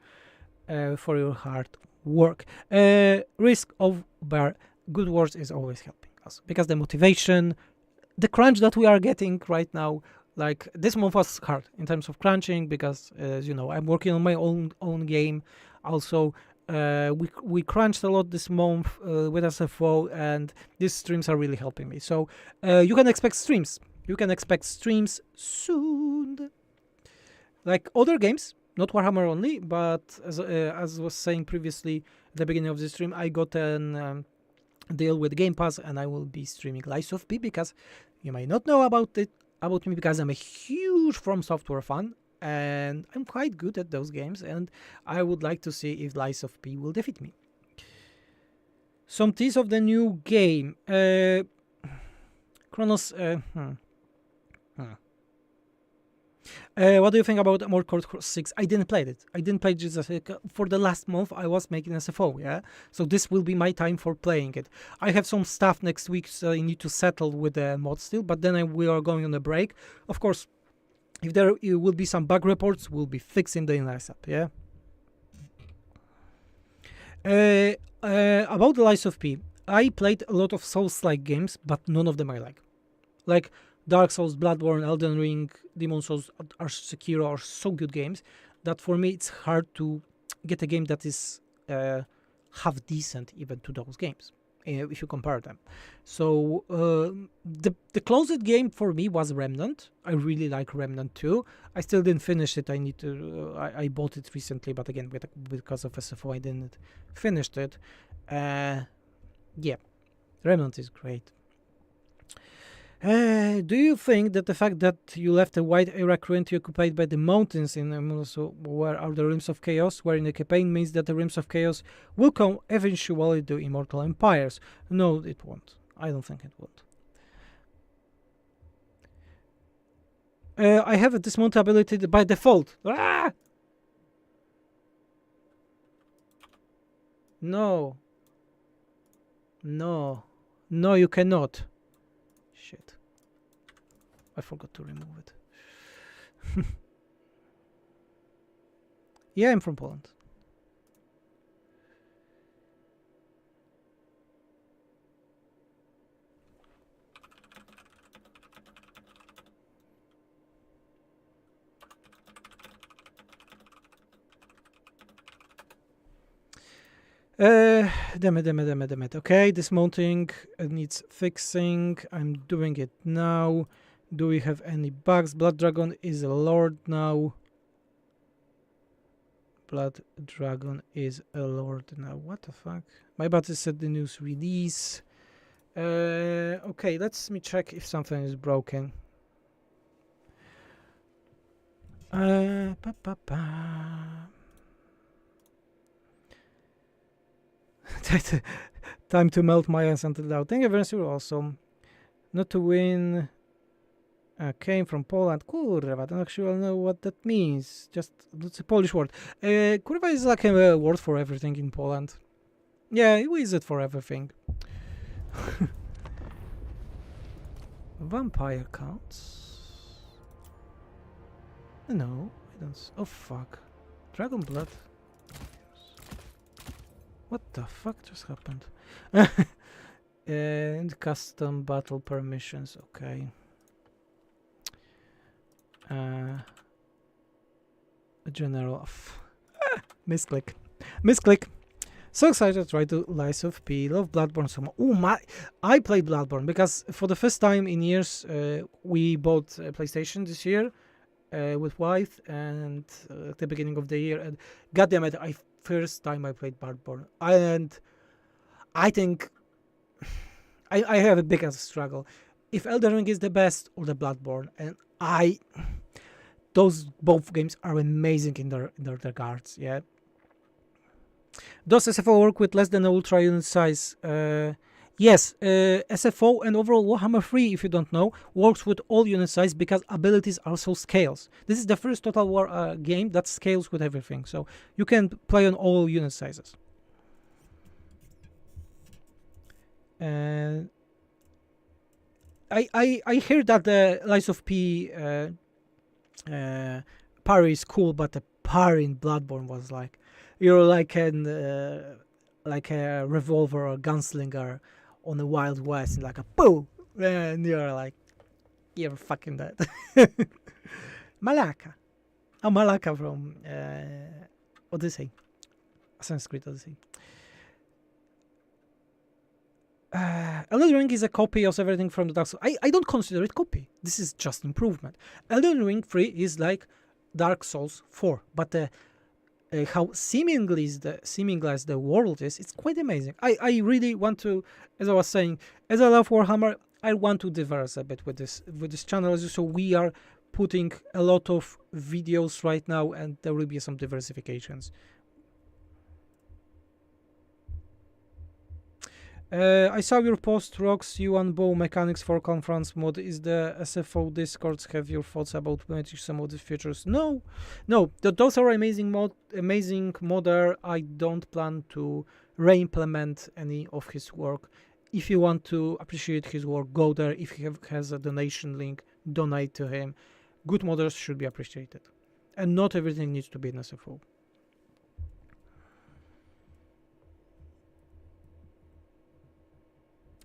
for your hard work. Risk of bear good words is always helping us, because the motivation, the crunch that we are getting right now, like this month was hard in terms of crunching, because as you know, I'm working on my own game. Also, we crunched a lot this month with SFO, and these streams are really helping me. So you can expect streams. You can expect streams soon. Like other games, not Warhammer only, but as I was saying previously at the beginning of the stream, I got an deal with Game Pass, and I will be streaming Lies of P, because you may not know about me, because I'm a huge From Software fan, and I'm quite good at those games, and I would like to see if Lies of P will defeat me. Some tease of the new game. Chronos... What do you think about Armored Core 6? I didn't play it. I didn't play it just for the last month. I was making SFO, yeah. So this will be my time for playing it. I have some stuff next week, so I need to settle with the mod still. But then we are going on a break. Of course, if there will be some bug reports, we'll be fixing the nice up, yeah. About the Lies of P, I played a lot of Souls-like games, but none of them I like. Like Dark Souls, Bloodborne, Elden Ring, Demon Souls, Sekiro are so good games that for me it's hard to get a game that is half decent even to those games if you compare them. So the closest game for me was Remnant. I really like Remnant 2. I still didn't finish it. I need to. I bought it recently, but again because of SFO I didn't finish it. Yeah, Remnant is great. Do you think that the fact that you left a wide area currently occupied by the mountains in also where are the Realms of Chaos, where in the campaign means that the Realms of Chaos will come eventually to Immortal Empires? No, it won't. I don't think it won't. I have a dismount ability by default. Ah! No. No. No, you cannot. Shit. I forgot to remove it. Yeah, I'm from Poland. Damn it. Okay, dismounting needs fixing. I'm doing it now. Do we have any bugs? Blood Dragon is a lord now. Blood Dragon is a lord now. What the fuck? My bot is set the news release. Okay, let me check if something is broken. Time to melt my ass until out. Thank you very much. You're awesome. Not to win. Came from Poland. Kurwa, I don't actually know what that means. Just, it's a Polish word. Kurwa is like a word for everything in Poland. Yeah, we use it for everything. Vampire counts? No, I don't. Oh fuck. Dragon blood. What the fuck just happened? And custom battle permissions, okay. General. Misclick. So excited to try to Lies of P. Love Bloodborne so much. Oh my! I played Bloodborne because for the first time in years we bought a PlayStation this year with wife and at the beginning of the year. And goddamn it, first time I played Bloodborne, and I think I have a big struggle if Elden Ring is the best or the Bloodborne, and those both games are amazing in their regards. Yeah. Does SFO work with less than an ultra unit size? Yes, SFO and overall Warhammer 3, if you don't know, works with all unit size because abilities also scales. This is the first Total War game that scales with everything, so you can play on all unit sizes. I hear that the Lies of P parry is cool, but the parry in Bloodborne was like you're like a revolver or gunslinger on the Wild West, and like a boo, and you're fucking dead. Malaka. Oh, Malaka from Odyssey. Assassin's Creed Odyssey. Elden Ring is a copy of everything from the Dark Souls. I don't consider it copy. This is just improvement. Elden Ring 3 is like Dark Souls 4, but how seemingly the world is, it's quite amazing. I really want to, as I was saying, as I love Warhammer, I want to diverse a bit with this channel. So we are putting a lot of videos right now, and there will be some diversifications. I saw your post, Rocks, you and Bow mechanics for conference mode. Is the SFO Discords have your thoughts about implementing some of the features? No, no, those are amazing modder. I don't plan to re-implement any of his work. If you want to appreciate his work, go there. If he has a donation link, donate to him. Good modders should be appreciated. And not everything needs to be an SFO.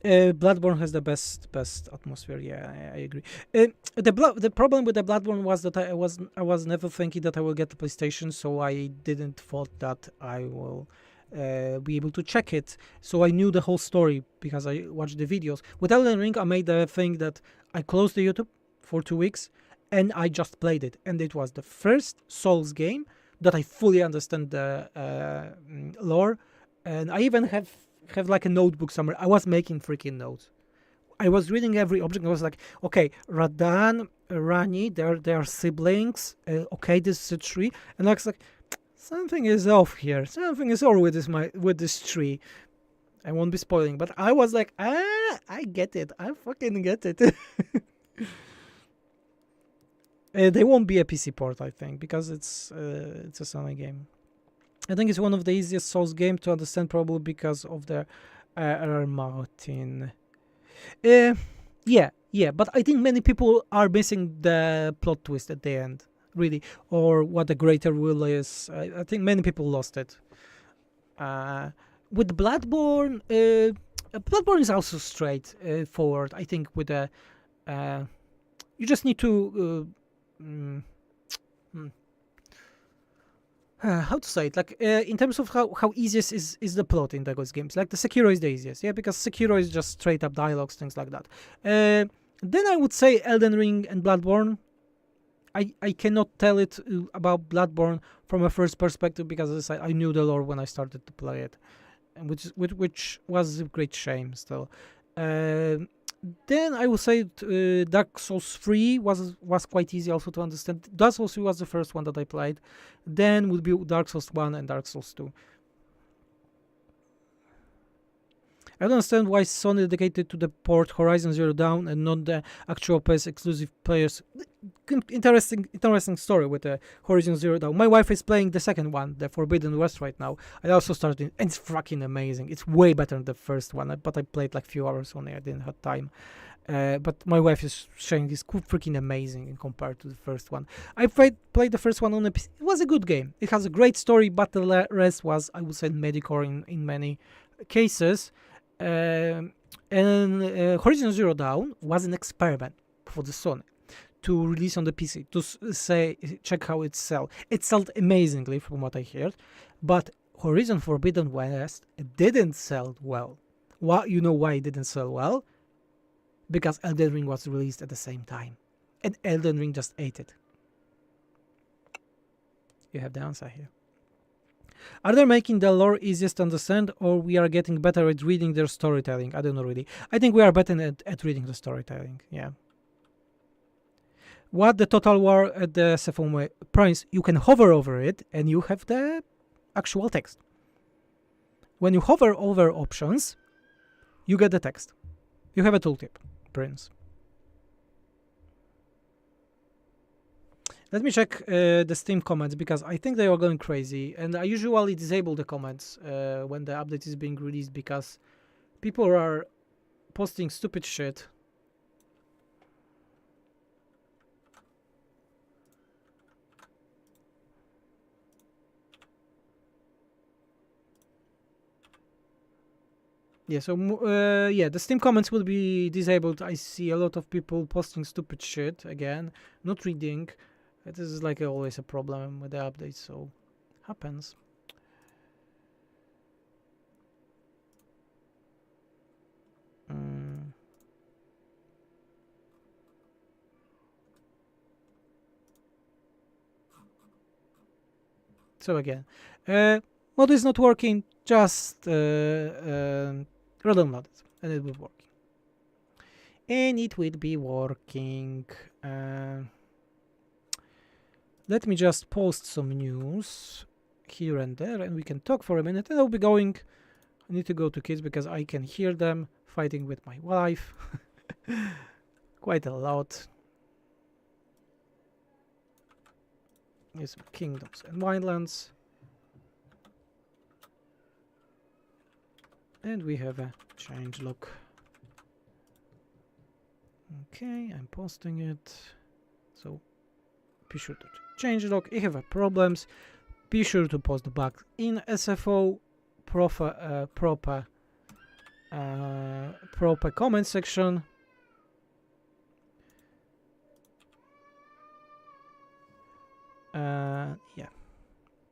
Bloodborne has the best atmosphere. Yeah, I agree. The problem with the Bloodborne was that I was never thinking that I will get the PlayStation, so I didn't thought that I will be able to check it. So I knew the whole story because I watched the videos. With Elden Ring, I made the thing that I closed the YouTube for 2 weeks and I just played it, and it was the first Souls game that I fully understand the lore, and I even have like a notebook somewhere. I was making freaking notes. I was reading every object. I was like, okay, Radan, Rani, they are siblings. Okay, this is a tree, and I was like, something is off here. Something is wrong with this tree. I won't be spoiling, but I was like, I get it. I fucking get it. They won't be a PC port, I think, because it's a Sony game. I think it's one of the easiest Souls game to understand, probably because of the RR Martin. Yeah, but I think many people are missing the plot twist at the end, really, or what the greater will is. I think many people lost it. With Bloodborne, Bloodborne is also straight forward. I think with the you just need to how to say it, like in terms of how easiest is the plot in those games. Like the Sekiro is the easiest, yeah, because Sekiro is just straight up dialogues, things like that. Then I would say Elden Ring and Bloodborne. I cannot tell it about Bloodborne from a first perspective because, as I said, I knew the lore when I started to play it, and which was a great shame still. Then I would say Dark Souls 3 was quite easy also to understand. Dark Souls 3 was the first one that I played. Then would be Dark Souls 1 and Dark Souls 2. I don't understand why Sony dedicated to the port Horizon Zero Dawn and not the actual PS exclusive players. Interesting story with the Horizon Zero Dawn. My wife is playing the second one, the Forbidden West, right now. I also started, and it's fucking amazing. It's way better than the first one, but I played like few hours only. I didn't have time. But my wife is saying it's freaking amazing compared to the first one. I played the first one on a PC. It was a good game. It has a great story, but the rest was, I would say, mediocre in many cases. And Horizon Zero Dawn was an experiment for the Sony to release on the PC to check how it sells. It sold amazingly from what I heard, but Horizon Forbidden West didn't sell well. You know why it didn't sell well? Because Elden Ring was released at the same time, and Elden Ring just ate it. You have the answer here. Are they making the lore easiest to understand, or we are getting better at reading their storytelling? I don't know really. I think we are better at reading the storytelling, yeah. What the Total War at the SFO Prince, you can hover over it and you have the actual text. When you hover over options, you get the text. You have a tooltip, Prince. Let me check the Steam comments because I think they are going crazy, and I usually disable the comments when the update is being released because people are posting stupid shit. Yeah, so yeah, the Steam comments will be disabled. I see a lot of people posting stupid shit again, not reading. This is like always a problem with the updates, so happens. So again, what is not working? Just reload it, and it will work. And it will be working. Let me just post some news here and there, and we can talk for a minute, and I'll be going I need to go to kids because I can hear them fighting with my wife. Quite a lot. Yes, Kingdoms and Wildlands. And we have a change log. Okay, I'm posting it. So be sure to change log. If you have problems, be sure to post the bug in SFO proper comment section. Yeah.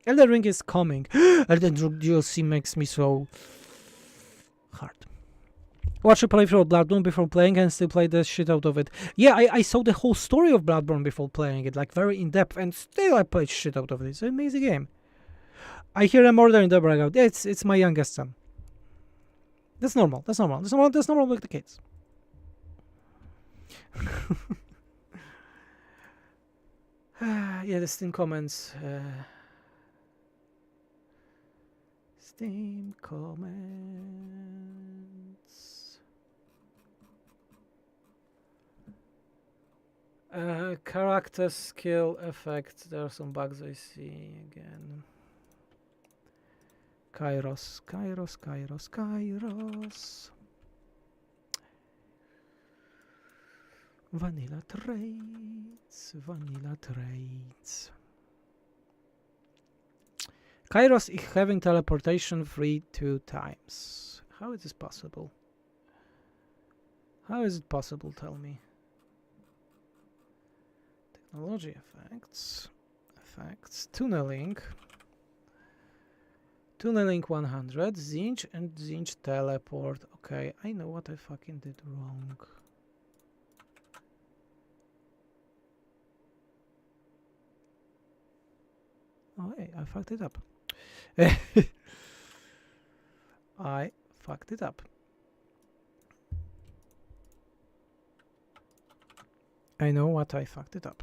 Elden Ring is coming. Elden Ring DLC makes me so hard. Watch a playthrough of Bloodborne before playing and still play the shit out of it. Yeah, I saw the whole story of Bloodborne before playing it, like very in depth, and still I played shit out of it. It's an amazing game. I hear a murder in the background. Yeah, it's my youngest son. That's normal. That's normal. That's normal with the kids. Yeah, the Steam comments. Steam comments. Character skill effect. There are some bugs I see again. Kairos. Vanilla traits. Kairos is having teleportation free 2 times. How is this possible? How is it possible? Tell me. Technology effects. Tunneling 100. Zinch and Zinch teleport. Okay, I know what I fucking did wrong. Oh, hey, I fucked it up. I fucked it up. I know what I fucked it up.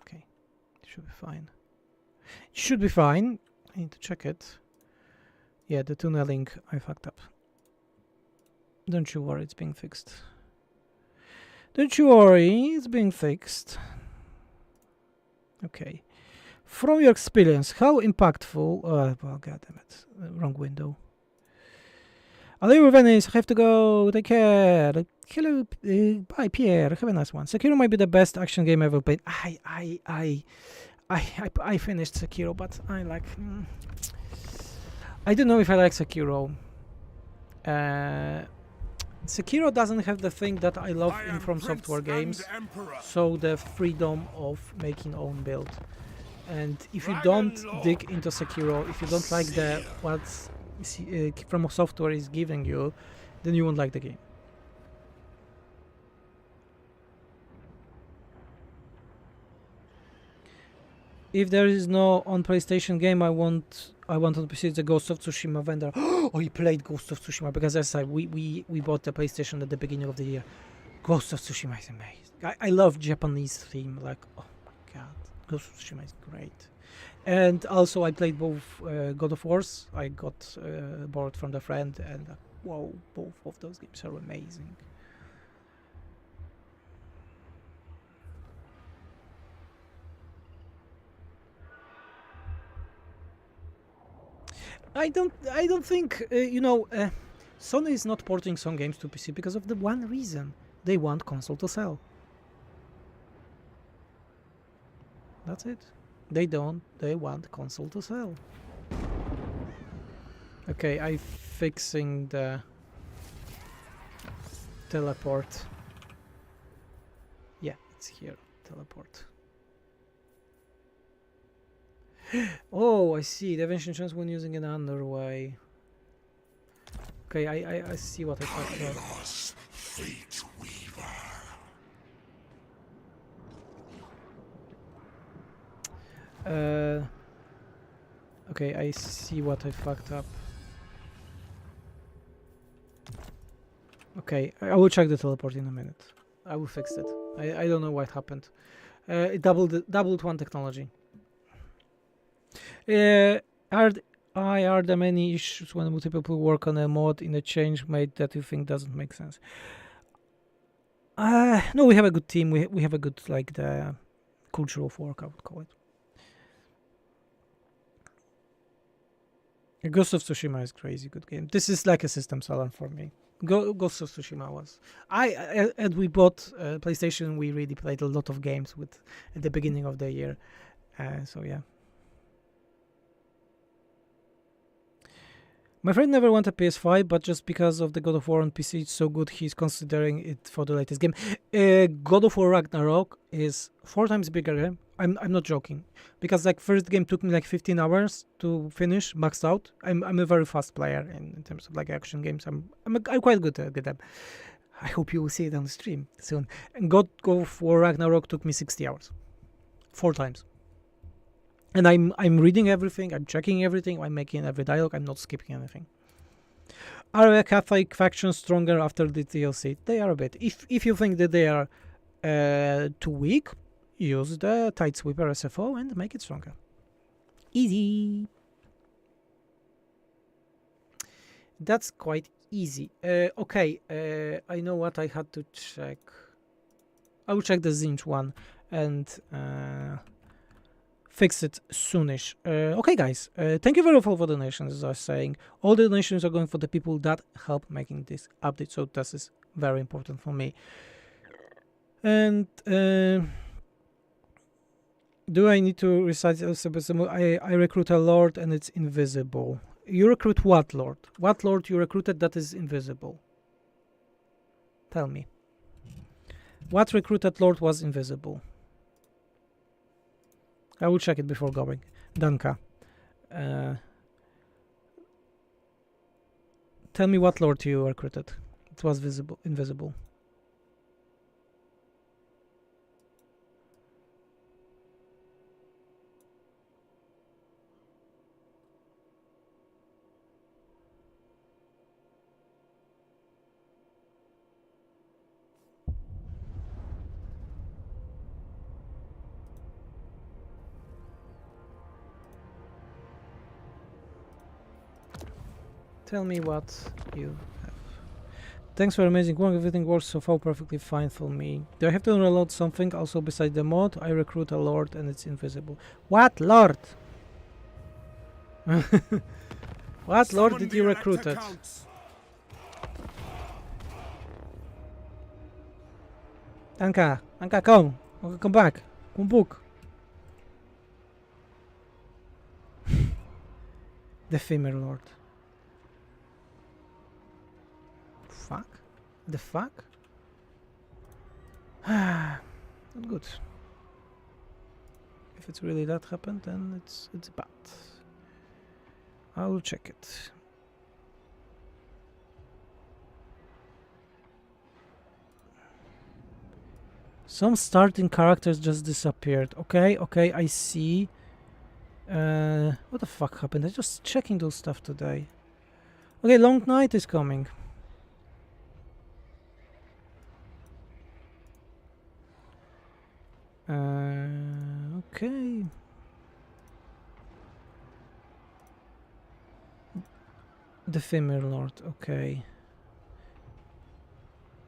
Okay, should be fine. Should be fine. I need to check it. Yeah, the tunneling I fucked up. Don't you worry, it's being fixed. Don't you worry, it's being fixed. Okay. From your experience, how impactful... Oh, well, goddammit. Wrong window. I'll leave with Venice. I have to go. Take care. Hello. Bye, Pierre. Have a nice one. Sekiro might be the best action game ever played. I finished Sekiro, but I like... I don't know if I like Sekiro. Sekiro doesn't have the thing that I love in From Software games, so the freedom of making own build. And if you don't dig into Sekiro, if you don't like the what From Software is giving you, then you won't like the game. If there is no on PlayStation game, I want on PC the Ghost of Tsushima vendor. Oh, he played Ghost of Tsushima because as I said, we bought the PlayStation at the beginning of the year. Ghost of Tsushima is amazing. I love Japanese theme. Like, oh my god, Ghost of Tsushima is great. And also I played both God of Wars. I got borrowed from the friend, and whoa, both of those games are amazing. I don't think Sony is not porting some games to PC because of the one reason: they want console to sell. That's it. They want console to sell. Okay, I'm fixing the teleport. Yeah, it's here. Teleport. Oh, I see. The evasion chance when using an underway. Okay, I see what I talked about. Fate Weaver. Okay, I see what I fucked up. Okay, I will check the teleport in a minute. I will fix it. I don't know what happened. It doubled one technology. Are there many issues when multiple people work on a mod in a change made that you think doesn't make sense? No, we have a good team. We have a good, like, the culture of work, I would call it. Ghost of Tsushima is crazy good game. This is like a system seller for me. Ghost of Tsushima was. And we bought PlayStation. We really played a lot of games with at the beginning of the year. So yeah. My friend never wanted a PS5, but just because of the God of War on PC, it's so good, he's considering it for the latest game. God of War Ragnarok is 4 times bigger game. I'm not joking, because like first game took me like 15 hours to finish, maxed out. I'm a very fast player in terms of like action games. I'm quite good at them. I hope you will see it on the stream soon. And God of War Ragnarok took me 60 hours, 4 times. And I'm reading everything, I'm checking everything, I'm making every dialogue, I'm not skipping anything. Are the Catholic factions stronger after the DLC? They are a bit. If you think that they are too weak, use the Tidesweeper SFO and make it stronger. Easy. That's quite easy. Okay, I know what I had to check. I will check the Zinch one and fix it soonish. Okay, guys, thank you very much for the donations. As I was saying, all the donations are going for the people that help making this update, so this is very important for me. And do I need to recite? I recruit a lord and it's invisible. You recruit what lord? What lord you recruited that is invisible? Tell me. What recruited lord was invisible? I will check it before going. Danka. Tell me what lord you recruited. It was invisible. Tell me what you have. Thanks for amazing work. Everything works so far perfectly fine for me. Do I have to reload something also beside the mod? I recruit a lord and it's invisible. What lord? What lord did you recruit it? Anka, come. Come back. Come book. The female lord. Fuck? The fuck? Not good. If it's really that happened, then it's bad. I'll check it. Some starting characters just disappeared. Okay, I see. What the fuck happened? I'm just checking those stuff today. Okay, long night is coming. Okay. The female lord, okay.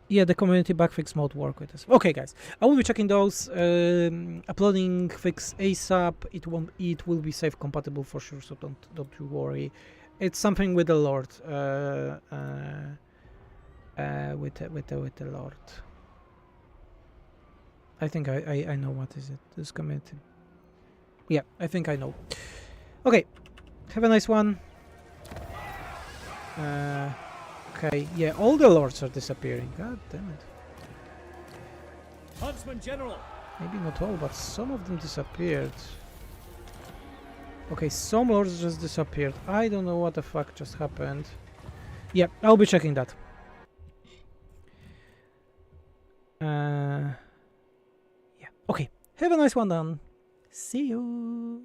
Yeah, the community bugfix mode work with us. Okay, guys, I will be checking those. Uploading fix ASAP. It will be safe compatible for sure, so don't you worry. It's something with the lord. With the lord. I think I know what is it. This community. Yeah, I think I know. Okay, have a nice one. Okay, yeah, all the lords are disappearing. God damn it. Huntsman General. Maybe not all, but some of them disappeared. Okay, some lords just disappeared. I don't know what the fuck just happened. Yeah, I'll be checking that. Yeah, okay. Have a nice one then. See you.